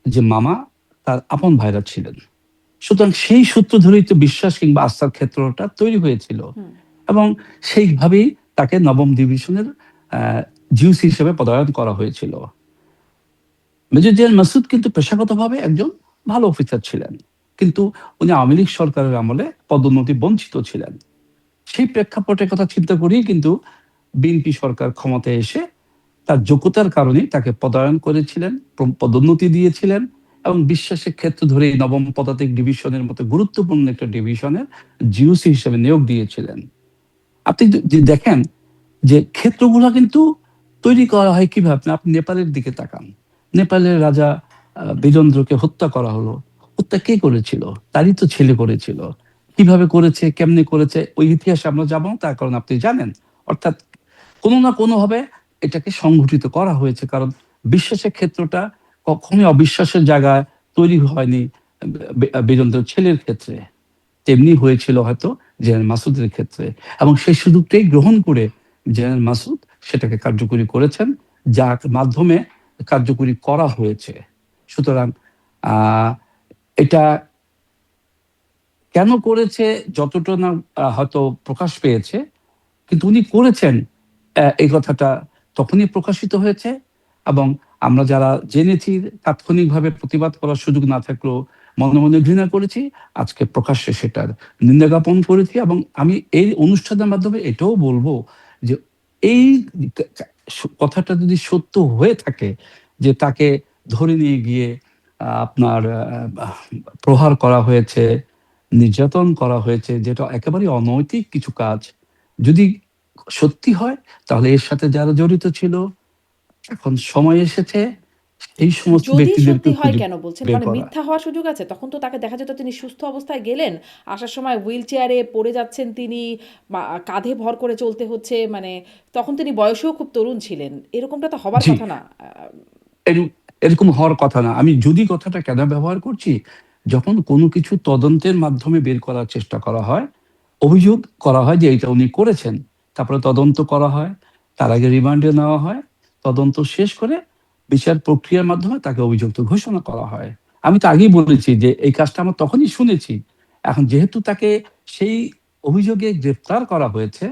যে মামা, তার আপন ভাইরা ছিলেন। সুতরাং সেই সূত্র ধরেই তো বিশ্বাস কিংবা আস্থার ক্ষেত্রটা তৈরি হয়েছিল, হুম। এবং সেইভাবেই তাকে নবম ডিভিশনের জিওসি হিসেবে পদায়ন করা হয়েছিল। মেজর জেনারেল মাসুদ কিন্তু পেশাগতভাবে একজন ভালো অফিসার ছিলেন, কিন্তু উনি আওয়ামী লীগ সরকারের আমলে পদোন্নতি বঞ্চিত ছিলেন। সেই প্রেক্ষাপটের কথা চিন্তা করেই কিন্তু বিএনপি সরকার ক্ষমতায় এসে তার যোগ্যতার কারণে তাকে পদায়ন করেছিলেন, পদোন্নতি দিয়েছিলেন, এবং বিশ্বাসের ক্ষেত্র ধরে এই নবম পদাতিক ডিভিশনের মতো গুরুত্বপূর্ণ একটা ডিভিশনের জিওসি হিসেবে নিয়োগ দিয়েছিলেন। আপনি যদি দেখেন যে ক্ষেত্রগুলো কিন্তু তৈরি করা হয় কিভাবে, আপনি নেপালের দিকে তাকান। নেপালের রাজা বীরেন্দ্রকে হত্যা করা হলো। হত্যা কে করেছিল? তারই তো ছেলে করেছিল। কিভাবে করেছে, কেমনে করেছে, ওই ইতিহাসে আমরা যাবো না, তার কারণ আপনি জানেন। অর্থাৎ কোনো না কোনো ভাবে এটাকে সংগঠিত করা হয়েছে, কারণ বিশ্বাসের ক্ষেত্রটা কখনোই অবিশ্বাসের জায়গায় তৈরি হয়নি বীরেন্দ্রের ছেলের ক্ষেত্রে। তেমনি হয়েছিল হয়তো জেনারেল মাসুদের ক্ষেত্রে, এবং সেই সুযোগটাই গ্রহণ করে জেনারেল মাসুদ সেটাকে কার্যকরী করেছেন, যার মাধ্যমে কার্যকরী করা হয়েছে। সুতরাং আহ এটা কেন করেছে যতটা না হয়তো প্রকাশ পেয়েছে, কিন্তু উনি করেছেন, এই কথাটা তখনই প্রকাশিত হয়েছে, এবং আমরা যারা জেনেছি তাৎক্ষণিকভাবে প্রতিবাদ করার সুযোগ না থাকলেও মনে মনে ঘৃণা করেছি, আজকে প্রকাশ্যে সেটার নিন্দা জ্ঞাপন করেছি। এবং আমি এই অনুষ্ঠানের মাধ্যমে এটাও বলবো যে এই কথাটা যদি সত্য হয়ে থাকে যে তাকে ধরে নিয়ে গিয়ে আপনার প্রহার করা হয়েছে, নির্যাতন করা হয়েছে, যেটা একেবারে অনৈতিক কিছু কাজ যদি সত্যি হয়, তাহলে এর সাথে যারা জড়িত ছিল, এখন সময় এসেছে এই সমস্ত যদি ব্যক্তিদেরকে সত্যি হয় খুঁজে কেন বলছেন? বের মানে করা। মিথ্যা হওয়ার সুযোগ আছে? তখন তো তাকে দেখা যেত তিনি সুস্থ অবস্থায় গেলেন। আসার সময় হুইল চেয়ারে পড়ে যাচ্ছেন তিনি, কাঁধে ভর করে চলতে হচ্ছে। মানে তখন তিনি বয়সেও খুব তরুণ ছিলেন। এরকমটা তো হবার জি, কথা না। এরকম হওয়ার কথা না। আমি যদি কথাটা কেন ব্যবহার করছি, যখন কোনো কিছু তদন্তের মাধ্যমে বের করার চেষ্টা করা হয়, অভিযোগ করা হয় যে এটা উনি করেছেন, তারপরে তদন্ত করা হয়, তার আগে রিমান্ডে নেওয়া হয়, তদন্ত শেষ করে বিচার প্রক্রিয়ার মাধ্যমে তাকে অভিযুক্ত ঘোষণা করা হয়। আমি তো আগেই বলেছি যে এই কাজটা আমরা তখনই শুনেছি। এখন যেহেতু তাকে সেই অভিযোগে গ্রেফতার করা হয়েছে,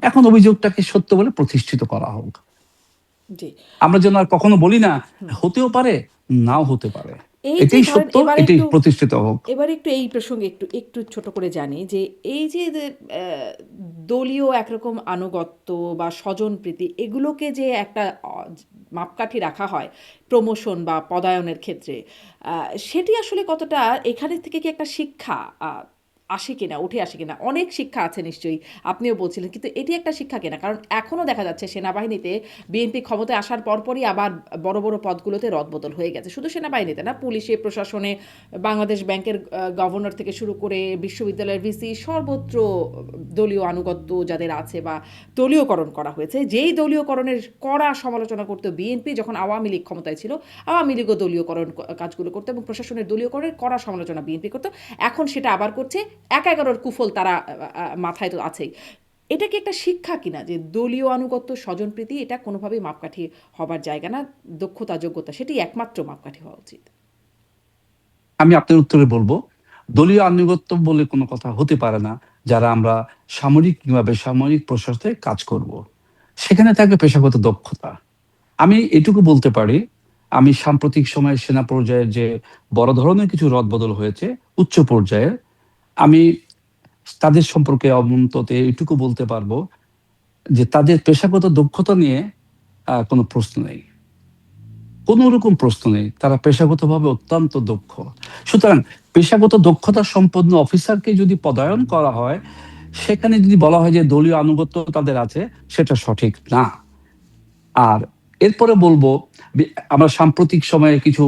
এখন অভিযোগটাকে সত্য বলে প্রতিষ্ঠিত করা হোক। জি। আমরা যেন আর কখনো বলি না হুম। হতেও পারে, নাও হতে পারে। এই যে এটাই ধরেন সত্য, এবার এটাই একটু প্রতিষ্ঠিত হোক। এবার একটু এই প্রসঙ্গে একটু একটু ছোট করে জানি যে এই যে দলীয় একরকম আনুগত্য বা স্বজনপ্রীতি এগুলোকে যে একটা মাপকাঠি রাখা হয় প্রমোশন বা পদায়নের ক্ষেত্রে, সেটি আসলে কতটা এখানে থেকে কি একটা শিক্ষা আসে কিনা, উঠে আসে কিনা? অনেক শিক্ষা আছে নিশ্চয়ই, আপনিও বলছিলেন, কিন্তু এটি একটা শিক্ষা কিনা? কারণ এখনও দেখা যাচ্ছে সেনাবাহিনীতে বিএনপি ক্ষমতায় আসার পরপরই আবার বড় বড় পদগুলোতে রদবদল হয়ে গেছে। শুধু সেনাবাহিনীতে না, পুলিশে, প্রশাসনে, বাংলাদেশ ব্যাংকের গভর্নর থেকে শুরু করে বিশ্ববিদ্যালয়ের ভিসি, সর্বত্র দলীয় আনুগত্য যাদের আছে বা দলীয়করণ করা হয়েছে। যেই দলীয়করণের কড়া সমালোচনা করতো বিএনপি যখন আওয়ামী লীগ ক্ষমতায় ছিল, আওয়ামী লীগও দলীয়করণ কাজগুলো করতো এবং প্রশাসনের দলীয়করণের কড়া সমালোচনা বিএনপি করতো। এখন সেটা আবার করছে। ১/১১ কুফল তারা মাথায় তো আছেই। এটা কি একটা শিক্ষা কিনা যে দলীয় আনুগত্য, স্বজনপ্রীতি এটা কোনোভাবেই মাপকাঠি হবার জায়গা না, দক্ষতা, যোগ্যতা সেটি একমাত্র মাপকাঠি হওয়া উচিত? আমি আপনার উত্তরে বলবো, দলীয় আনুগত্য বলে কোনো কথা হতে পারে না। যারা আমরা সামরিক কিংবা বেসামরিক প্রশাসনে কাজ করব, সেখানে থাকবে পেশাগত দক্ষতা। আমি এটুকু বলতে পারি, আমি সাম্প্রতিক সময়ে সেনা পর্যায়ে যে বড় ধরনের কিছু রদবদল হয়েছে উচ্চ পর্যায়ে, আমি তাদের সম্পর্কে অন্তত এটুকু বলতে পারবো যে তাদের পেশাগত দক্ষতা নিয়ে কোনো প্রশ্ন নেই, কোন রকম প্রশ্ন নেই। তারা পেশাগতভাবে অত্যন্ত দক্ষ। সুতরাং পেশাগত দক্ষতা সম্পন্ন অফিসারকে যদি পদায়ন করা হয়, সেখানে যদি বলা হয় যে দলীয় আনুগত্য তাদের আছে, সেটা সঠিক না। আর এরপরে বলবো, আমরা সাম্প্রতিক সময়ে কিছু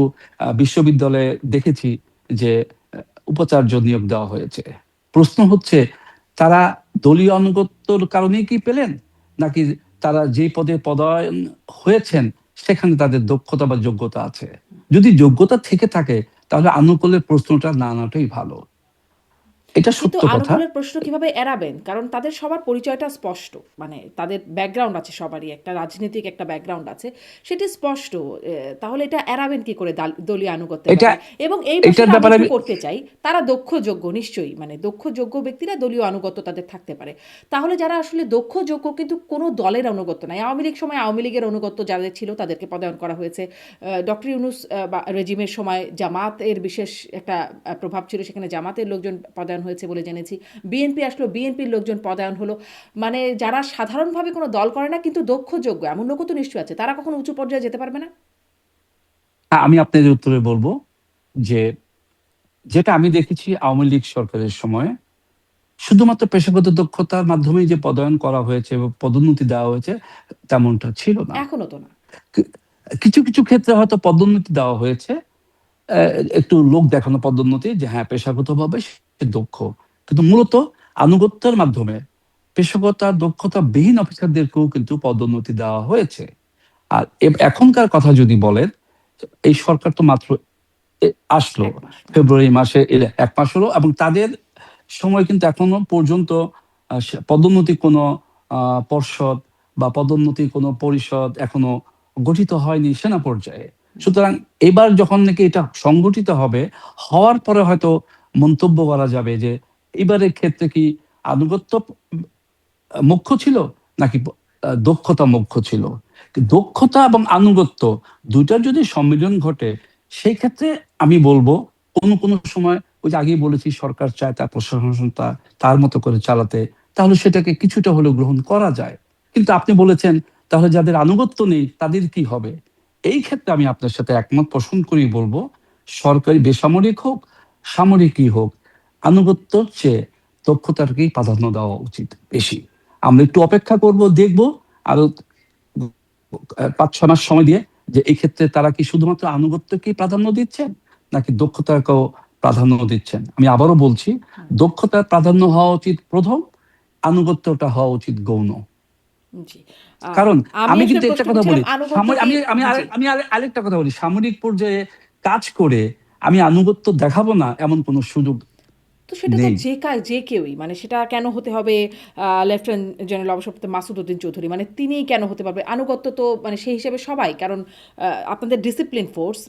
বিশ্ববিদ্যালয়ে দেখেছি যে উপাচার্য নিয়োগ দেওয়া হয়েছে। প্রশ্ন হচ্ছে তারা দলীয় আনুগত্যর কারণেই কি পেলেন, নাকি তারা যে পদে পদায়ন হয়েছেন সেখানে তাদের দক্ষতা বা যোগ্যতা আছে? যদি যোগ্যতা থেকে থাকে তাহলে আনুকূল্যের প্রশ্নটা না আনাটাই ভালো। এটা কিন্তু সত্য কথা। আনুকূলের প্রশ্ন কিভাবে এড়াবেন? কারণ তাদের সবার পরিচয়টা স্পষ্ট। মানে তাদের ব্যাকগ্রাউন্ড আছে সবারই। একটা রাজনৈতিক একটা ব্যাকগ্রাউন্ড আছে। সেটি স্পষ্ট। তাহলে এটা এড়াবেন কি করে দলীয় আনুগত্যের এটা ব্যাপারে? এবং এই এটার প্রশ্নটা আমি ব্যাপারে একটু আমি করতে চাই। তারা দক্ষ যোগ্য নিশ্চয়ই। মানে দক্ষ যোগ্য ব্যক্তিরা দলীয় আনুগত্য তাদের থাকতে পারে। তাহলে যারা আসলে দক্ষ যোগ্য কিন্তু কোনো দলের আনুগত্য নাই। আওয়ামী লীগ সময় আওয়ামী লীগের আনুগত্য যাদের ছিল তাদেরকে পদায়ন করা হয়েছে। ডক্টর ইউনূস বা রেজিমের সময় জামাতের বিশেষ একটা প্রভাব ছিল। সেখানে জামাতের লোকজন পদায়ন হয়েছে বলে জেনেছি। বিএনপি আসলো, বিএনপির লোকজন পদায়ন হলো। মানে যারা সাধারণভাবে কোনো দল করে না কিন্তু দক্ষ যোগ্য এমন লোকও তো নিশ্চয়ই আছে। তারা কখনো উঁচু পর্যায়ে যেতে পারবে না? আমি আপনাদের উত্তরে বলবো যে যেটা আমি দেখেছি আওয়ামী লীগ সরকারের সময় শুধুমাত্র পেশাগত দক্ষতার মাধ্যমেই যে পদায়ন করা হয়েছে এবং পদোন্নতি দেওয়া হয়েছে তেমনটা ছিল না। এখনো তো না। কি- কিছু কিছু ক্ষেত্রে হয়তো পদোন্নতি দেওয়া হয়েছে, একটু লোক দেখানো পদোন্নতি, যে হ্যাঁ পেশাগতভাবে সে দক্ষ, কিন্তু মূলত আনুগত্যের মাধ্যমে পেশাগত দক্ষতা বিহীন অফিসারদেরকেও কিন্তু পদোন্নতি দেওয়া হয়েছে। আর এখনকার কথা যদি বলেন, এই সরকার তো মাত্র আসলো ১ মাস। ফেব্রুয়ারি মাসে, 1 মাস হলো, এবং তাদের সময় কিন্তু এখনো পর্যন্ত পদোন্নতি কোনো পর্ষদ বা পদোন্নতি কোনো পরিষদ এখনো গঠিত হয়নি সেনা পর্যায়ে। সুতরাং এবার যখন নাকি এটা সংগঠিত হবে, হওয়ার পরে হয়তো মন্তব্য করা যাবে যে এবারের ক্ষেত্রে কি আনুগত্য মুখ্য ছিল নাকি দক্ষতা মুখ্য ছিল। দক্ষতা এবং আনুগত্য দুইটার যদি সম্মিলন ঘটে, সেই ক্ষেত্রে আমি বলবো কোনো কোনো সময়, ওই যে আগেই বলেছি, সরকার চায় তার প্রশাসন তার মতো করে চালাতে, তাহলে সেটাকে কিছুটা হলেও গ্রহণ করা যায়। কিন্তু আপনি বলেছেন তাহলে যাদের আনুগত্য নেই তাদের কি হবে? এই ক্ষেত্রে আমি আপনার সাথে একমত পোষণ করি, বলবো সরকারি বেসামরিক হোক সামরিকই হোক, আনুগত্যর চেয়ে দক্ষতারকেই প্রাধান্য দেওয়া উচিত বেশি। আমরা একটু অপেক্ষা করব, দেখব আরো 5-6 মাস সময় দিয়ে, যে এই ক্ষেত্রে তারা কি শুধুমাত্র আনুগত্যকেই প্রাধান্য দিচ্ছেন নাকি দক্ষতাকেও প্রাধান্য দিচ্ছেন। আমি আবারও বলছি, হুম, দক্ষতার প্রাধান্য হওয়া উচিত প্রথম, আনুগত্যটা হওয়া উচিত গৌণ। জি। আ কারণ আমি আমি আসলে কিন্তু একটা প্রশ্ন কথা বলি, করছিলাম আনুগত্য কি। আমি আমি জি। আমি আরেকটা কথা বলি, সামরিক পর্যায়ে কাজ করে আমি আনুগত্য দেখাবো না এমন কোনো সুযোগ তো সেটা তো নেই। যে কেউই মানে সেটা কেন হতে হবে লেফটেন্যান্ট জেনারেল অবসরপ্রাপ্ত মাসুদ উদ্দিন চৌধুরী মানে তিনিই কেন হতে পারবে আনুগত্য তো মানে সেই হিসেবে সবাই কারণ আপনাদের ডিসিপ্লিন ফোর্স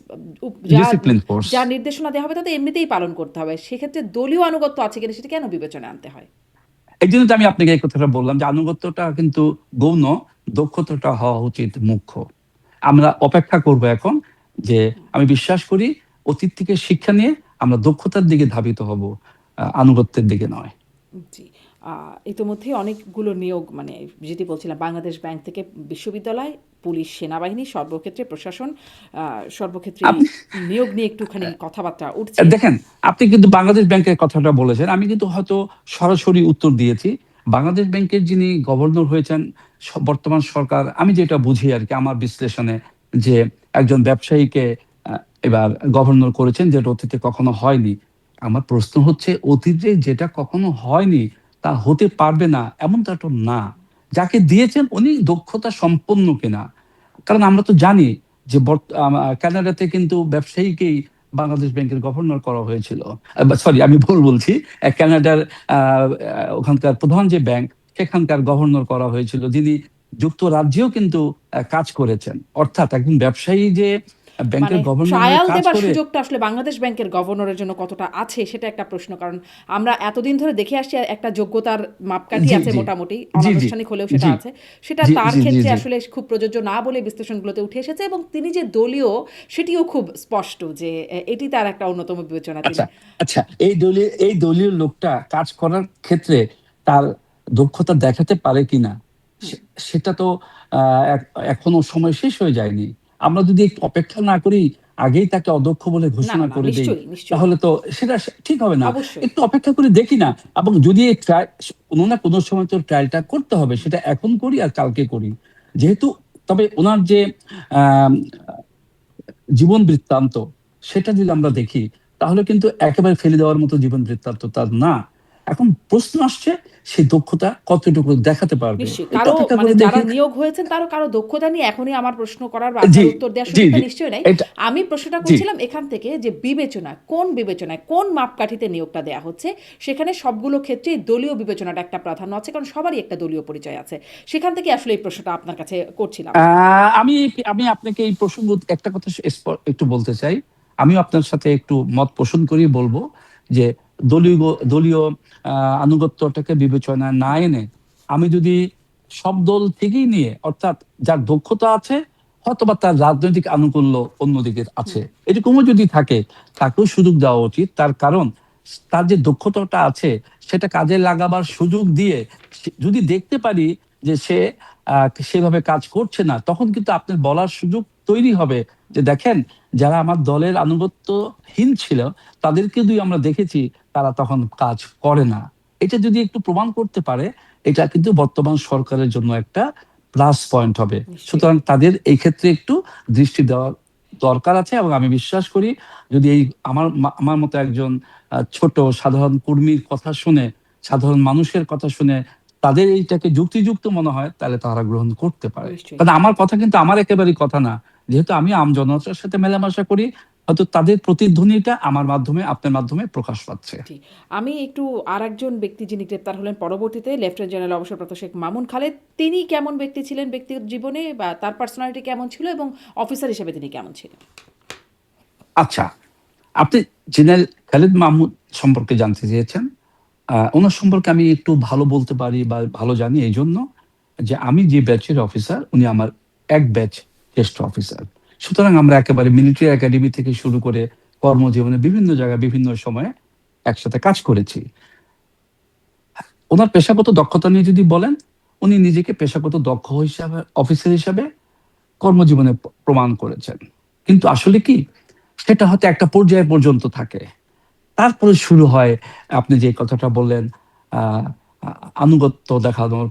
যা ডিসিপ্লিন ফোর্স। যা নির্দেশনা দেওয়া হবে তাতে এমনিতেই পালন করতে হবে সেক্ষেত্রে দলীয় আনুগত্য আছে কিনা সেটা কেন বিবেচনায় আনতে হয়? এই জন্য তো আমি আপনাকে এই কথাটা বললাম যে আনুগত্যটা কিন্তু গৌণ, দক্ষতাটা হওয়া উচিত মুখ্য। আমরা অপেক্ষা করব এখন, যে আমি বিশ্বাস করি অতীত থেকে শিক্ষা নিয়ে আমরা দক্ষতার দিকে ধাবিত হব, আনুগত্যের দিকে নয়। জি। ইতোমধ্যেই অনেকগুলো নিয়োগ মানে যেটি বলছিলাম বাংলাদেশ ব্যাংক থেকে বিশ্ববিদ্যালয়, পুলিশ, সেনাবাহিনী সর্বক্ষেত্রে প্রশাসন সর্বক্ষেত্রেই আপনি নিয়োগ নিয়ে একটুখানি কথাবার্তা উঠছে। দেখেন, আপনি কিন্তু বাংলাদেশ ব্যাংকের কথাটা বলেছেন, আমি কিন্তু হয়তো সরাসরি উত্তর দিয়েছি। বাংলাদেশ ব্যাংকের যিনি গভর্নর হয়েছেন বর্তমান সরকার, আমি যেটা বুঝি আর কি আমার বিশ্লেষণে, যে একজন ব্যবসায়ীকে এবার গভর্নর করেছেন, যেটা অতীতে কখনো হয়নি। আমার প্রশ্ন হচ্ছে অতীতে যেটা কখনো হয়নি তা হতে পারবে না এমনটা তো না। যাকে দিয়েছেন উনি দক্ষতা সম্পন্ন কিনা, কারণ আমরা তো জানি যে কানাডাতে কিন্তু ব্যবসায়ীকেই বাংলাদেশ ব্যাংকের গভর্নর করা হয়েছিল। সরি, আমি ভুল বলছি, কানাডার ওখানকার প্রধান যে ব্যাংক সেখানকার গভর্নর করা হয়েছিল, যিনি যুক্তরাজ্যেও কিন্তু কাজ করেছেন। অর্থাৎ একজন ব্যবসায়ী যে মানে ব্যাংকের গভর্নর হয়ে ট্রায়াল কাজ দেবার করে। সুযোগটা আসলে বাংলাদেশ ব্যাংকের গভর্নরের জন্য কতটা আছে সেটা একটা প্রশ্ন। কারণ আমরা এতদিন ধরে দেখে আসছি একটা যোগ্যতার মাপকাঠি জি আছে জি মোটামুটি, জি জি অনানুষ্ঠানিক হলেও সেটা জি আছে। সেটা জি তার জি জি ক্ষেত্রে জি আসলে খুব প্রযোজ্য না বলে বিশ্লেষণগুলোতে উঠে এসেছে এবং তিনি যে দলীয় সেটিও খুব স্পষ্ট যে এটি তার একটা অন্যতম বিবেচনা তিনি। আচ্ছা, আচ্ছা, এই দলীয় লোকটা কাজ করার ক্ষেত্রে তার দক্ষতা দেখাতে পারে কিনা, হুম। সেটা তো এখনো সময় শেষ হয়ে যায়নি। আমরা যদি একটু অপেক্ষা না করি, আগেই তাকে অদক্ষ বলে না, ঘোষণা না, না, করে দেই, নিশ্চয়ই, নিশ্চয়ই। তাহলে তো সেটা ঠিক হবে না। অবশ্যই। একটু অপেক্ষা করে দেখি না, এবং যদি এই কোনো না কোনো সময় তো ট্রায়ালটা করতে হবে, সেটা এখন করি আর কালকে করি, যেহেতু। তবে ওনার যে আহ জীবন বৃত্তান্ত, সেটা যদি আমরা দেখি, তাহলে কিন্তু একেবারে ফেলে দেওয়ার মতো জীবন বৃত্তান্ত তার না। এখন প্রশ্ন আসছে সেই দক্ষতা কতটুকু দেখাতে পারবে, নিশ্চয়ই। এই কারো তথাকথিত মানে যারা দেখি। নিয়োগ হয়েছেন তারও কারো দক্ষতা নিয়ে এখনই আমার প্রশ্ন করার বা জি আপনার উত্তর দেওয়ার জি সুযোগটা জি নিশ্চয়ই নাই। এটা আমি প্রশ্নটা জি করছিলাম এখান থেকে যে বিবেচনায়, কোন মাপকাঠিতে নিয়োগটা দেয়া হচ্ছে? সেখানে সবগুলো ক্ষেত্রেই দলীয় বিবেচনাটা একটা প্রাধান্য আছে কারণ সবারই একটা দলীয় পরিচয় আছে। সেখান থেকে আসলে এই প্রশ্নটা আপনার কাছে করছিলাম। আমি আমি আপনাকে এই প্রসঙ্গ একটা কথা একটু বলতে চাই। আমিও আপনার সাথে একটু মত পোষণ করি, বলবো যে দলীয় আনুগত্যটাকে বিবেচনায় না এনে আমি যদি সব দল থেকেই নিয়ে, অর্থাৎ যার দক্ষতা আছে হয়তোবা তার রাজনৈতিক আনুকূল্য অন্যদিকে আছে, এরকমও যদি থাকে তাকেও সুযোগ দেওয়া উচিত। তার কারণ তার যে দক্ষতাটা আছে সেটা কাজে লাগাবার সুযোগ দিয়ে যদি দেখতে পারি যে সে সেভাবে কাজ করছে না, তখন কিন্তু আপনার বলার সুযোগ তৈরি হবে যে দেখেন, যারা আমার দলের আনুগত্যহীন ছিল তাদেরকে যদি আমরা দেখেছি তারা তখন কাজ করে না। এটা যদি একটু প্রমাণ করতে পারে, এটা কিন্তু বর্তমান সরকারের জন্য একটা প্লাস পয়েন্ট হবে। নিশ্চয়ই। সুতরাং তাদের এই ক্ষেত্রে একটু দৃষ্টি দেওয়া দরকার আছে, এবং আমি বিশ্বাস করি যদি এই আমার মতো একজন ছোট সাধারণ কর্মীর কথা শুনে, সাধারণ মানুষের কথা শুনে তাদের এইটাকে যুক্তিযুক্ত মনে হয়, তাহলে তারা গ্রহণ করতে পারে। নিশ্চয়ই। কারণ আমার কথা কিন্তু আমার একেবারেই কথা না, যেহেতু আমি জনতার সাথে মেলামেশা করি, হয়তো তাদের প্রতিধ্বনিটা আমার মাধ্যমে, আপনার মাধ্যমে প্রকাশ পাচ্ছে। জি। আমি একটু আরেকজন ব্যক্তি যিনি গ্রেপ্তার হলেন পরবর্তীতে, লেফটেন্যান্ট জেনারেল অবসরপ্রাপ্ত শেখ মামুন খালেদ, তিনি কেমন ব্যক্তি ছিলেন ব্যক্তিগত জীবনে, বা তার পার্সোনালিটি কেমন ছিল এবং অফিসার হিসেবে তিনি কেমন ছিলেন? আচ্ছা, আপনি জেনারেল খালিদ মাহমুদ সম্পর্কে জানতে চেয়েছেন। ওনার সম্পর্কে আমি একটু ভালো বলতে পারি বা ভালো জানি এই জন্য যে আমি যে ব্যাচের অফিসার উনি আমার এক ব্যাচ জ্যেষ্ঠ অফিসার। সুতরাং আমরা একেবারে মিলিটারি একাডেমি থেকে শুরু করে কর্মজীবনে বিভিন্ন জায়গায় বিভিন্ন সময়ে একসাথে কাজ করেছি। ওনার পেশাগত দক্ষতা নিয়ে যদি বলেন, উনি নিজেকে পেশাগত দক্ষ হিসাবে অফিসার হিসাবে কর্মজীবনে প্রমাণ করেছেন। কিন্তু আসলে কি, সেটা হয়তো একটা পর্যায় পর্যন্ত থাকে, তারপরে শুরু হয় আপনি যে কথাটা বললেন, আহ, আনুগত্য দেখানোর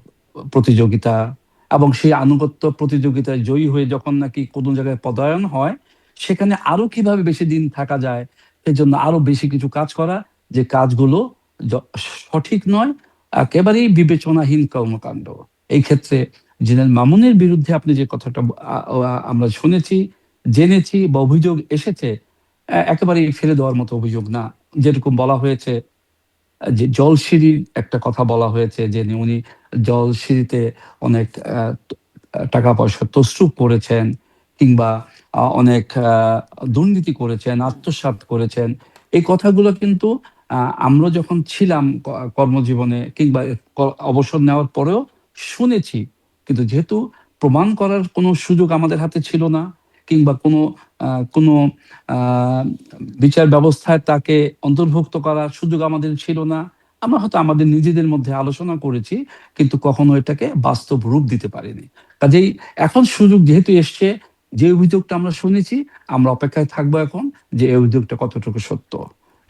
প্রতিযোগিতা, এবং সেই আনুগত্য প্রতিযোগিতায় জয়ী হয়ে যখন নাকি কোনো জায়গায় পদায়ন হয়, সেখানে আরো কিভাবে বেশি দিন থাকা যায় সেজন্য আরো বেশি কিছু কাজ করা, যে কাজগুলো সঠিক নয়, একেবারেই বিবেচনাহীন কর্মকাণ্ড। এই ক্ষেত্রে জেনারেল মামুনের বিরুদ্ধে আপনি যে কথাটা আমরা শুনেছি, জেনেছি বা অভিযোগ এসেছে, একেবারেই ফেলে দেওয়ার মতো অভিযোগ না। যেরকম বলা হয়েছে যে জলসিঁড়ির একটা কথা বলা হয়েছে, যে উনি জলসিঁড়িতে অনেক টাকা পয়সা তছরূপ করেছেন, কিংবা অনেক দুর্নীতি করেছেন, আত্মসাৎ করেছেন। এই কথাগুলো কিন্তু আমরা যখন ছিলাম কর্মজীবনে কিংবা অবসর নেওয়ার পরেও শুনেছি। কিন্তু যেহেতু প্রমাণ করার কোনো সুযোগ আমাদের হাতে ছিল না, কিংবা কোনো আহ বিচার ব্যবস্থায় তাকে অন্তর্ভুক্ত করার সুযোগ আমাদের ছিল না, আমরা হয়তো আমাদের নিজেদের মধ্যে আলোচনা করেছি, কিন্তু কখনো এটাকে বাস্তব রূপ দিতে পারিনি। কাজেই এখন সুযোগ যেহেতু এসছে, যে অভিযোগটা আমরা শুনেছি, আমরা অপেক্ষায় থাকবো এখন যে এই অভিযোগটা কতটুকু সত্য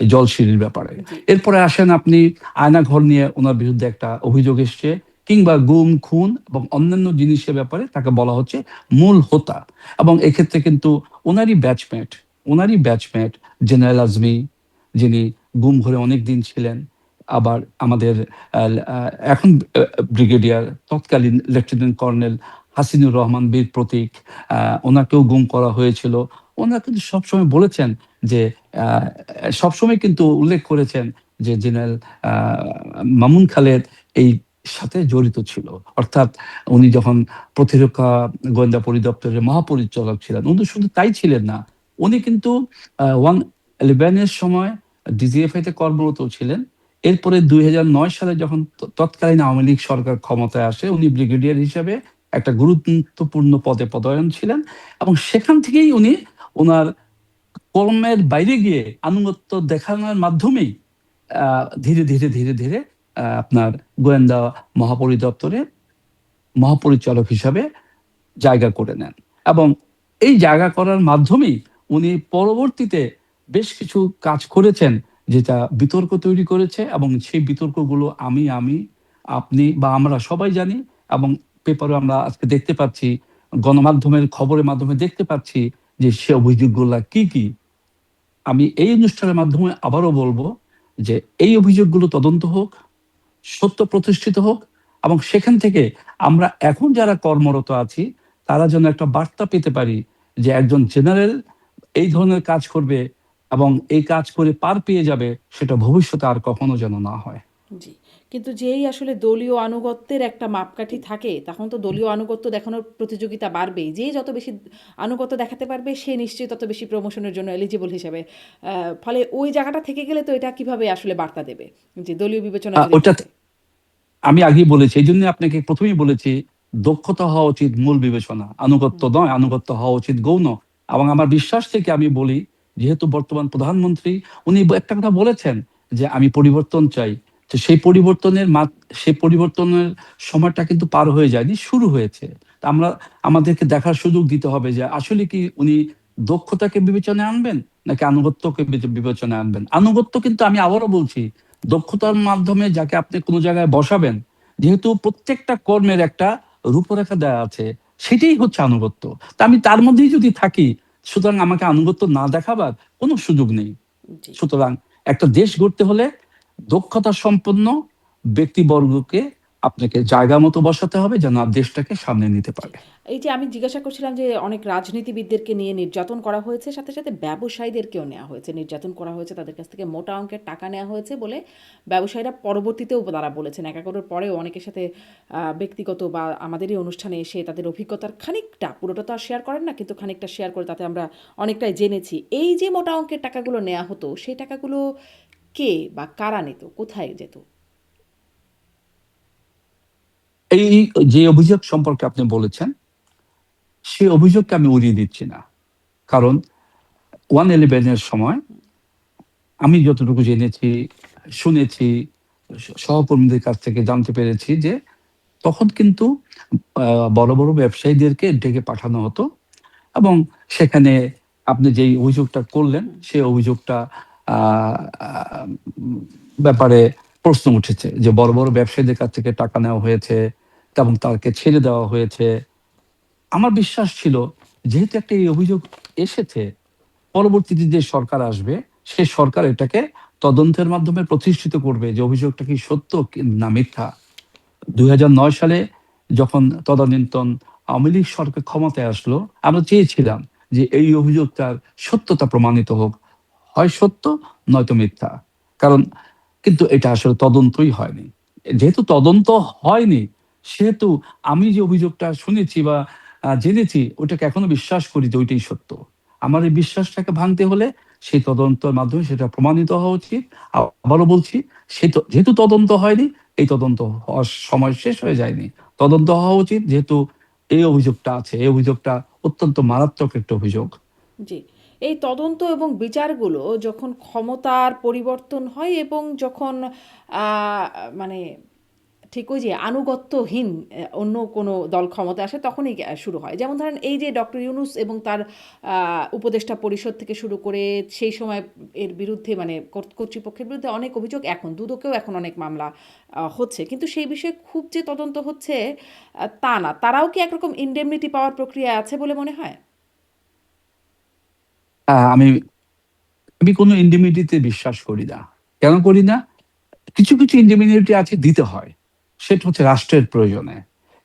এই জলসিঁড়ির ব্যাপারে। জি। এরপরে আসেন আপনি আয়নাঘর নিয়ে ওনার বিরুদ্ধে একটা অভিযোগ এসছে, কিংবা গুম খুন এবং অন্যান্য জিনিসের ব্যাপারে তাকে বলা হচ্ছে মূল হোতা। এবং এক্ষেত্রে কিন্তু ওনারই ব্যাচমেট ওনারই ব্যাচমেট, জেনারেল আজমি, যিনি গুম ঘরে অনেক দিন ছিলেন, আবার আমাদের এখন ব্রিগেডিয়ার, তৎকালীন লেফটেন্যান্ট কর্নেল হাসিনুর রহমান বীর প্রতীক, ওনাকেও গুম করা হয়েছিল। ওনারা কিন্তু সবসময় বলেছেন যে আহ, সবসময় কিন্তু উল্লেখ করেছেন যে জেনারেল আহ, মামুন খালেদ এই সাথে জড়িত ছিল। অর্থাৎ উনি যখন প্রতিরক্ষা গোয়েন্দা পরিদপ্তরের মহাপরিচালক ছিলেন, উনি শুধু তাই ছিলেন না, উনি কিন্তু 111-এর সময় ডিজিএফআই তে কর্মরত ছিলেন। এরপরে 2009 সালে যখন তৎকালীন আওয়ামী লীগ সরকার ক্ষমতায় আসে, উনি ব্রিগেডিয়ার হিসেবে একটা গুরুত্বপূর্ণ পদে পদায়ন ছিলেন, এবং সেখান থেকেই উনি ওনার কর্মের বাইরে গিয়ে আনুগত্য দেখানোর মাধ্যমেই ধীরে ধীরে আপনার গোয়েন্দা মহাপরিদপ্তরে মহাপরিচালক হিসাবে জায়গা করে নেন। এবং এই জায়গা করার মাধ্যমেই উনি পরবর্তীতে বেশ কিছু কাজ করেছেন, যেটা বিতর্ক তৈরি করেছে, এবং সেই বিতর্কগুলো আমি আপনি বা আমরা সবাই জানি, এবং পেপারে আমরা আজকে দেখতে পাচ্ছি, গণমাধ্যমের খবরের মাধ্যমে দেখতে পাচ্ছি যে সে অভিযোগগুলা কি কি। আমি এই অনুষ্ঠানের মাধ্যমে আবারও বলবো যে এই অভিযোগগুলো তদন্ত হোক, সত্য প্রতিষ্ঠিত হোক, এবং সেখান থেকে আমরা এখন যারা কর্মরত আছি তারা যেন একটা বার্তা পেতে পারি যে একজন জেনারেল এই ধরনের কাজ করবে এবং এই কাজ করে পার পেয়ে যাবে, সেটা ভবিষ্যতে আর কখনো যেন না হয়। জি, কিন্তু যেই আসলে দলীয় আনুগত্যের একটা মাপকাঠি থাকে, তখন তো দলীয় আনুগত্য দেখানোর প্রতিযোগিতা বাড়বেই। যে যত বেশি আনুগত্য দেখাতে পারবে সে নিশ্চয়ই তত বেশি প্রমোশনের জন্য এলিজিবল হিসেবে। ফলে ওই জায়গাটা থেকে গেলে তো এটা কিভাবে আসলে বার্তা দেবে যে দলীয় বিবেচনা যদি ওটা থাকে। আমি আগেই বলেছি, এই জন্য আপনাকে প্রথমেই বলেছি দক্ষতা হওয়া উচিত মূল বিবেচনা, আনুগত্য নয়। আনুগত্য হওয়া উচিত গৌণ। এবং আমার বিশ্বাস থেকে আমি বলি, যেহেতু বর্তমান প্রধানমন্ত্রী উনি একটা কথা বলেছেন যে আমি পরিবর্তন চাই, তো সেই পরিবর্তনের সময়টা কিন্তু পার হয়ে যায়নি, শুরু হয়েছে। তা আমাদেরকে দেখার সুযোগ দিতে হবে যে আসলে কি উনি দক্ষতাকে বিবেচনায় আনবেন নাকি আনুগত্যকে বিবেচনায় আনবেন। আনুগত্য কিন্তু আমি আবারও বলছি, দক্ষতার মাধ্যমে যাকে আপনি কোনো জায়গায় বসাবেন, যেহেতু প্রত্যেকটা কর্মের একটা রূপরেখা দেওয়া আছে, সেটাই হচ্ছে আনুগত্য। তা আমি তার মধ্যেই যদি থাকি, সুতরাং আমাকে আনুগত্য না দেখাবার কোনো সুযোগ নেই। জি। সুতরাং একটা দেশ গড়তে হলে দক্ষতা সম্পন্ন ব্যক্তিবর্গকে আপনাকে জায়গা মতো বসাতে হবে যেন দেশটাকে সামনে নিতে জি। পারে। এই যে আমি জিজ্ঞাসা করছিলাম যে অনেক রাজনীতিবিদদেরকে নিয়ে নির্যাতন করা হয়েছে, সাথে, সাথে ব্যবসায়ীদেরকেও নেওয়া হয়েছে। নির্যাতন করা হয়েছে, তাদের কাছ থেকে মোটা অঙ্কের টাকা নেওয়া হয়েছে বলে ব্যবসায়ীরা পরবর্তীতেও তারা বলেছেন। একাত্তরের পরেও অনেকের সাথে ব্যক্তিগত বা আমাদেরই অনুষ্ঠানে এসে তাদের অভিজ্ঞতার খানিকটা, পুরোটা তো আর শেয়ার করেন না, কিন্তু খানিকটা শেয়ার করে তাতে আমরা অনেকটাই জেনেছি। এই যে মোটা অঙ্কের টাকাগুলো নেওয়া হতো, সেই টাকাগুলো কে বা কারা নিত? কোথায় যেত? এই যে অভিযোগ সম্পর্কে আপনি বলেছেন, সেই অভিযোগকে আমি উড়িয়ে দিচ্ছি না। কারণ 111-এর সময় আমি যতটুকু জেনেছি, শুনেছি, সহকর্মীদের কাছ থেকে জানতে পেরেছি যে তখন কিন্তু বড় বড় ব্যবসায়ীদেরকে ডেকে পাঠানো হতো এবং সেখানে আপনি যেই অভিযোগটা করলেন সেই অভিযোগটা আহ, আহ, ব্যাপারে প্রশ্ন উঠেছে যে বড় বড় ব্যবসায়ীদের কাছ থেকে টাকা নেওয়া হয়েছে এবং তাকে ছেড়ে দেওয়া হয়েছে। আমার বিশ্বাস ছিল, যেহেতু একটা এই অভিযোগ এসেছে, পরবর্তীতে যে সরকার আসবে সে সরকার এটাকে তদন্তের মাধ্যমে প্রতিষ্ঠিত করবে যে অভিযোগটা কি সত্য না মিথ্যা। 2009 সালে যখন তদানীন্তন আওয়ামী লীগ সরকার ক্ষমতায় আসলো, আমরা চেয়েছিলাম যে এই অভিযোগটার সত্যতা প্রমাণিত হোক, হয় সত্য নয়তো মিথ্যা। কারণ কিন্তু এটা আসলে তদন্তই হয়নি। যেহেতু তদন্ত হয়নি, সেহেতু আমি যে অভিযোগটা শুনেছি বা জেনেছি, ওটাকে এখনো বিশ্বাস করি যে ওইটাই সত্য। আমার এই বিশ্বাসটাকে ভাঙতে হলে সেই তদন্তের মাধ্যমে সেটা প্রমাণিত হওয়া উচিত। আবারও বলছি, যেহেতু তদন্ত হয়নি, এই তদন্ত হওয়ার সময় শেষ হয়ে যায়নি। তদন্ত হওয়া উচিত, যেহেতু এই অভিযোগটা আছে। এই অভিযোগটা অত্যন্ত মারাত্মক একটা অভিযোগ। জি। এই তদন্ত এবং বিচারগুলো যখন ক্ষমতার পরিবর্তন হয় এবং যখন আ মানে ঠিক ওই যে আনুগত্যহীন অন্য কোনো দল ক্ষমতায় আসে তখনই শুরু হয়। যেমন ধরেন এই যে ডক্টর ইউনূস এবং তার উপদেষ্টা পরিষদ থেকে শুরু করে সেই সময় এর বিরুদ্ধে মানে কর্তৃপক্ষের বিরুদ্ধে অনেক অভিযোগ, এখন দুদকেও এখন অনেক মামলা হচ্ছে। কিন্তু সেই বিষয়ে খুব যে তদন্ত হচ্ছে তা না। তারাও কি একরকম ইনডেমনিটি পাওয়ার প্রক্রিয়ায় আছে বলে মনে হয়? আমি আমি কোনো ইন্ডিমিউনিটিতে বিশ্বাস করি না। কেন করি না? কিছু কিছু ইন্ডিমিউনিটি আছে, দিতে হয়। সেটা হচ্ছে রাষ্ট্রের প্রয়োজনে।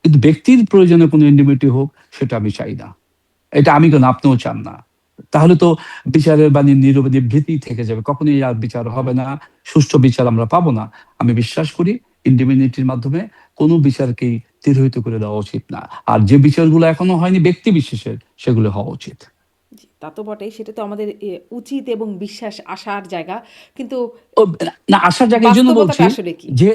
কিন্তু ব্যক্তির প্রয়োজনে কোনো ইন্ডিমিউনিটি হোক, সেটা আমি চাই না। এটা আমি কেন, আপনিও চান না। তাহলে তো বিচারের বাণী নীরবে নিভৃতেই থেকে যাবে, কখনোই আর বিচার হবে না, সুষ্ঠু বিচার আমরা পাবো না। আমি বিশ্বাস করি ইন্ডিমিউনিটির মাধ্যমে কোনো বিচারকেই তিরোহিত করে দেওয়া উচিত না। আর যে বিচারগুলো এখনো হয়নি ব্যক্তি বিশেষের, সেগুলো হওয়া উচিত। জি, তা তো বটেই। সেটা তো আমাদের উচিত এবং বিশ্বাস আশার জায়গা। কিন্তু ও না, আসার জায়গায় এই জন্য বাস্তবতাটা বলছি আসলে কি? যে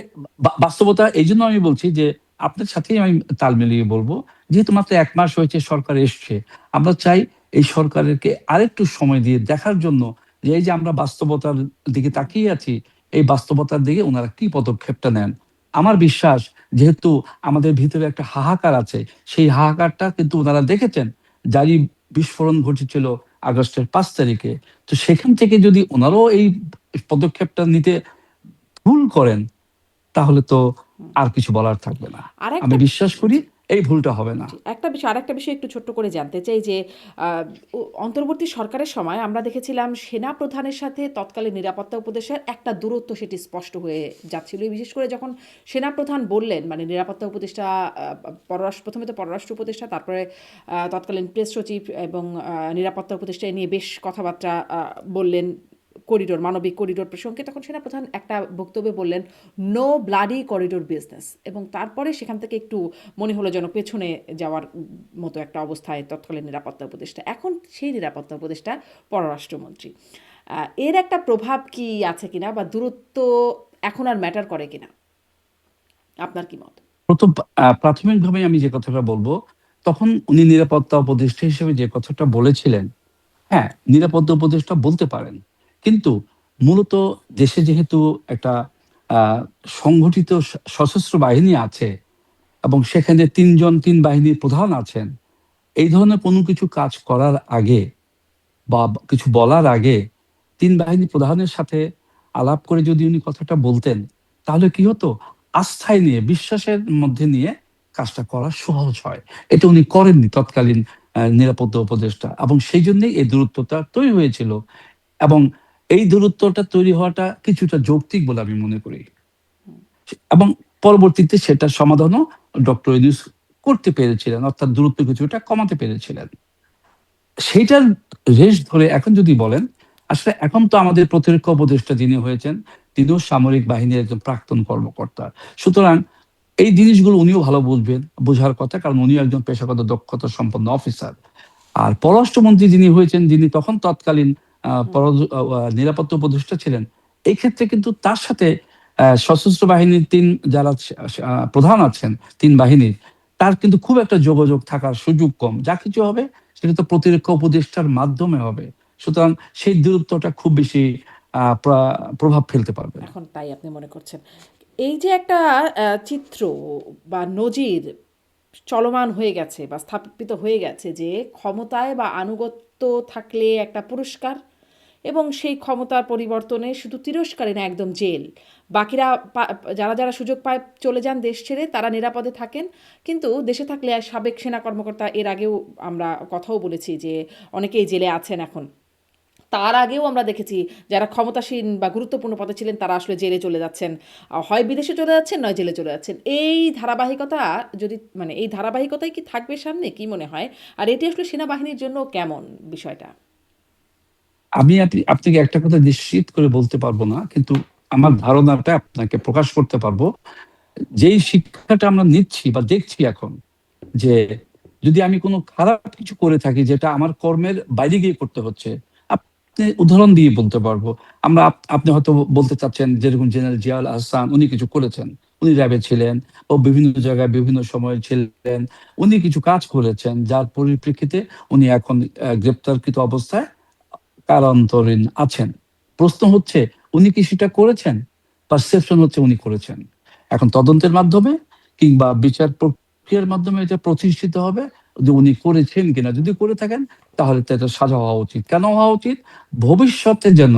বাস্তবতা এই জন্য আমি বলছি যে আপনার সাথেই আমি তাল মিলিয়ে বলবো, যেহেতু মাত্র 1 মাস হয়েছে সরকার এসছে, আমরা চাই এই সরকারকে আরেকটু সময় দিয়ে দেখার জন্য যে এই যে আমরা বাস্তবতার দিকে তাকিয়ে আছি, এই বাস্তবতার দিকে ওনারা কি পদক্ষেপটা নেন। আমার বিশ্বাস, যেহেতু আমাদের ভিতরে একটা হাহাকার আছে, সেই হাহাকারটা কিন্তু ওনারা দেখেছেন, যারই বিস্ফোরণ ঘটেছিল আগস্টের 5 তারিখে। তো সেখান থেকে যদি ওনারাও এই পদক্ষেপটা নিতে ভুল করেন, তাহলে তো হুম। আর কিছু বলার থাকবে না। আমি আরেকটা বিশ্বাস করি জি। এই ভুলটা হবে না। জি, একটা বিষয় আরেকটা বিষয় একটু ছোট্ট করে জানতে চাই যে অন্তর্বর্তী সরকারের সময় আমরা দেখেছিলাম সেনা প্রধানের সাথে তৎকালীন নিরাপত্তা উপদেষ্টার একটা দূরত্ব সেটি স্পষ্ট হয়ে যাচ্ছিল। বিশেষ করে যখন সেনা প্রধান বললেন মানে নিরাপত্তা উপদেষ্টা প্রথমে তো পররাষ্ট্র উপদেষ্টা তারপরে তৎকালীন প্রেস সচিব এবং নিরাপত্তা উপদেষ্টা এ নিয়ে বেশ কথাবার্তা বললেন করিডোর মানবিক করিডোর প্রসঙ্গে, তখন সেনাপ্রধান একটা বক্তব্যে বললেন নো ব্লাডি করিডোর বিজনেস, এবং তারপরে সেখান থেকে একটু মনে হলো যেন পেছনে যাওয়ার মতো একটা অবস্থায় তৎকালীন নিরাপত্তা উপদেষ্টা। এখন সেই নিরাপত্তা উপদেষ্টা পররাষ্ট্রমন্ত্রী। এর একটা প্রভাব কি আছে কিনা বা দূরত্ব এখন আর ম্যাটার করে কিনা, আপনার কি মত? প্রথম প্রাথমিকভাবে আমি যে কথাটা বলবো, তখন উনি নিরাপত্তা উপদেষ্টা হিসেবে যে কথাটা বলেছিলেন, হ্যাঁ, নিরাপত্তা উপদেষ্টা বলতে পারেন, কিন্তু মূলত দেশে যেহেতু একটা আহ সংগঠিত সশস্ত্র বাহিনী আছে এবং সেখানে তিন বাহিনীর প্রধান আছেন, এই ধরনের কোনো কিছু কাজ করার আগে বা কিছু বলার আগে তিন বাহিনী প্রধানের সাথে আলাপ করে যদি উনি কথাটা বলতেন, তাহলে কি হতো, আস্থায় নিয়ে বিশ্বাসের মধ্যে নিয়ে কাজটা করা সহজ হয়। এটা উনি করেননি তৎকালীন নিরাপত্তা উপদেষ্টা, এবং সেই জন্যই এই দূরত্বটা তৈরি হয়েছিল। এবং এই দূরত্বটা তৈরি হওয়াটা কিছুটা যৌক্তিক বলে আমি মনে করি, এবং পরবর্তীতে সেটার সমাধানও ডক্টর ইউনূস করতে পেরেছিলেন, অর্থাৎ দূরত্ব কিছুটা কমাতে পেরেছিলেন। সেইটার রেশ ধরে এখন যদি বলেন, আসলে এখন তো আমাদের প্রতিরক্ষা উপদেষ্টা যিনি হয়েছেন, তিনিও সামরিক বাহিনীর একজন প্রাক্তন কর্মকর্তা। সুতরাং এই জিনিসগুলো উনিও ভালো বুঝবেন, বোঝার কথা, কারণ উনিও একজন পেশাগত দক্ষতা সম্পন্ন অফিসার। আর পররাষ্ট্রমন্ত্রী যিনি হয়েছেন, যিনি তখন তৎকালীন হুম। নিরাপত্তা উপদেষ্টা ছিলেন, এই ক্ষেত্রে কিন্তু তার সাথে সশস্ত্র বাহিনীর যারা প্রধান আছেন, তিন বাহিনীর, তার কিন্তু খুব একটা যোগাযোগ থাকার সুযোগ কম। যা কিছু হবে সেটা তো প্রতিরক্ষা উপদেষ্টার মাধ্যমে হবে। সুতরাং সেই দূরত্বটা খুব বেশি প্রভাব ফেলতে পারবে না। এখন তাই আপনি মনে করছেন। এই যে একটা চিত্র বা নজির চলমান হয়ে গেছে বা স্থাপিত হয়ে গেছে যে ক্ষমতায় বা আনুগত্য থাকলে একটা পুরস্কার, এবং সেই ক্ষমতার পরিবর্তনে শুধু তিরস্কারই না, একদম জেল। বাকিরা যারা যারা সুযোগ পায় চলে যান দেশ ছেড়ে, তারা নিরাপদে থাকেন। কিন্তু দেশে থাকলে সাবেক সেনা কর্মকর্তা, এর আগেও আমরা কথাও বলেছি যে অনেকেই জেলে আছেন এখন। তার আগেও আমরা দেখেছি যারা ক্ষমতাসীন বা গুরুত্বপূর্ণ পদে ছিলেন তারা আসলে জেলে চলে যাচ্ছেন, হয় বিদেশে চলে যাচ্ছেন নয় জেলে চলে যাচ্ছেন। এই ধারাবাহিকতা যদি মানে এই ধারাবাহিকতাই কি থাকবে সামনে, কি মনে হয়? আর এটি আসলে সেনাবাহিনীর জন্য কেমন বিষয়টা? আমি আপনাকে একটা কথা নিশ্চিত করে বলতে পারবো না, কিন্তু আমার ধারণাটা আপনাকে প্রকাশ করতে পারবো। যেই শিক্ষাটা আমরা নিচ্ছি বা দেখছি এখন, যে যদি আমি কোনো খারাপ কিছু করে থাকি যেটা আমার কর্মের বাইরে গিয়ে করতে হচ্ছে, আপনি উদাহরণ দিয়ে বলতে পারবো। আপনি হয়তো বলতে চাচ্ছেন, যেরকম জেনারেল জিয়াউল আহসান, উনি কিছু করেছেন, উনি র্যাবে ছিলেন ও বিভিন্ন জায়গায় বিভিন্ন সময়ে ছিলেন, উনি কিছু কাজ করেছেন যার পরিপ্রেক্ষিতে উনি এখন গ্রেপ্তারকৃত অবস্থায় কারান্তরীণ আছেন। প্রশ্ন হচ্ছে, উনি কি সেটা করেছেন? পারসেপশন হচ্ছে উনি করেছেন। এখন তদন্তের মাধ্যমে কিংবা বিচার প্রক্রিয়ার মাধ্যমে এটা প্রতিষ্ঠিত হবে যে উনি করেছেন কিনা। যদি করে থাকেন, তাহলে তো এটা সাজা হওয়া উচিত। কেন হওয়া উচিত? ভবিষ্যতে যেন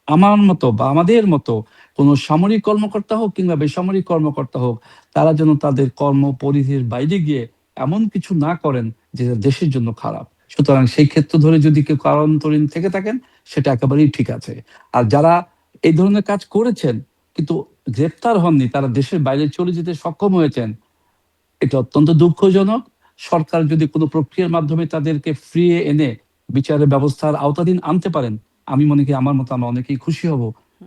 আমার মতো বা আমাদের মতো কোনো সামরিক কর্মকর্তা হোক কিংবা বেসামরিক কর্মকর্তা হোক, তারা যেন তাদের কর্ম পরিধির বাইরে গিয়ে এমন কিছু না করেন যেটা দেশের জন্য খারাপ। সুতরাং সেই ক্ষেত্র ধরে যদি কেউ কারান্তরীণ থেকে থাকেন, সেটা একেবারেই ঠিক আছে। আর যারা এই ধরনের কাজ করেছেন কিন্তু গ্রেপ্তার হননি, তারা দেশের বাইরে চলে যেতে সক্ষম হয়েছেন, এটা অত্যন্ত দুঃখজনক। সরকার যদি কোনো প্রক্রিয়ার মাধ্যমে তাদেরকে ফিরিয়ে এনে বিচারের ব্যবস্থার আওতাধীন আনতে পারেন, আমি মনে করি, আমার মতো আমরা অনেকেই খুশি হব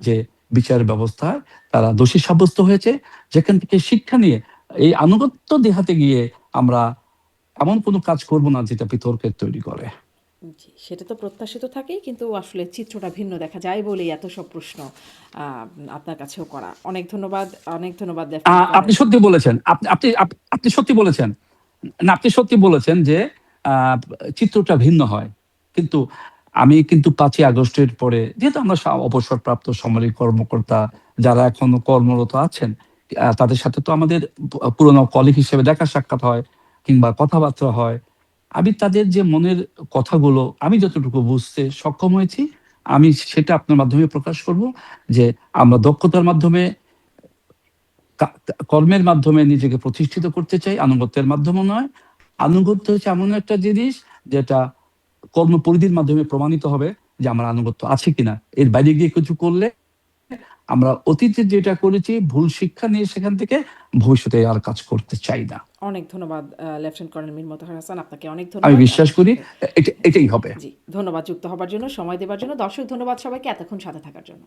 যে বিচার ব্যবস্থায় তারা দোষী সাব্যস্ত হয়েছে। যেখান থেকে শিক্ষা নিয়ে এই আনুগত্য দেখাতে গিয়ে আমরা এমন কোনো কাজ করব না যেটা বিতর্কের তৈরি করে। জি, সেটা তো প্রত্যাশিত থাকেই, কিন্তু আসলে চিত্রটা ভিন্ন দেখা যায় বলেই এত সব প্রশ্ন আহ, আপনার কাছেও করা। অনেক ধন্যবাদ, অনেক ধন্যবাদ লেফটেন্যান্ট আপনি কর্নেল। সত্যি বলেছেন, আপনি সত্যি বলেছেন। না, আপনি সত্যি বলেছেন যে আহ, চিত্রটা ভিন্ন হয়। কিন্তু আমি কিন্তু 5ই আগস্টের পরে, যেহেতু আমরা অবসরপ্রাপ্ত সামরিক কর্মকর্তা যারা এখনো কর্মরত আছেন, তাদের সাথে তো আমাদের পুরনো কলিগ হিসেবে দেখা সাক্ষাৎ হয় কিংবা কথাবার্তা হয়। আমি তাদের যে মনের কথাগুলো আমি যতটুকু বুঝতে সক্ষম হয়েছি, আমি সেটা আপনার মাধ্যমে প্রকাশ করব, যে আমরা দক্ষতার মাধ্যমে কর্মের মাধ্যমে নিজেকে প্রতিষ্ঠিত করতে চাই, আনুগত্যের মাধ্যমে নয়। আনুগত্য হচ্ছে এমন একটা জিনিস যেটা কর্মপরিধির মাধ্যমে প্রমাণিত হবে যে আমার আনুগত্য আছে কিনা। এর বাইরে গিয়ে কিছু করলে আমরা অতীতে যেটা করেছি ভুল শিক্ষা নিয়ে সেখান থেকে ভবিষ্যতে আর কাজ করতে চাই না। অনেক ধন্যবাদ লেফটেন্যান্ট কর্নেল মীর মোতাহার হাসান, আপনাকে অনেক আমি ধন্যবাদ বিশ্বাস আমাদের করি সাথে। এটাই হবে। জি, ধন্যবাদ যুক্ত হবার জন্য, সময় দেওয়ার জন্য। দর্শক ধন্যবাদ সবাইকে এতক্ষণ সাথে থাকার জন্য।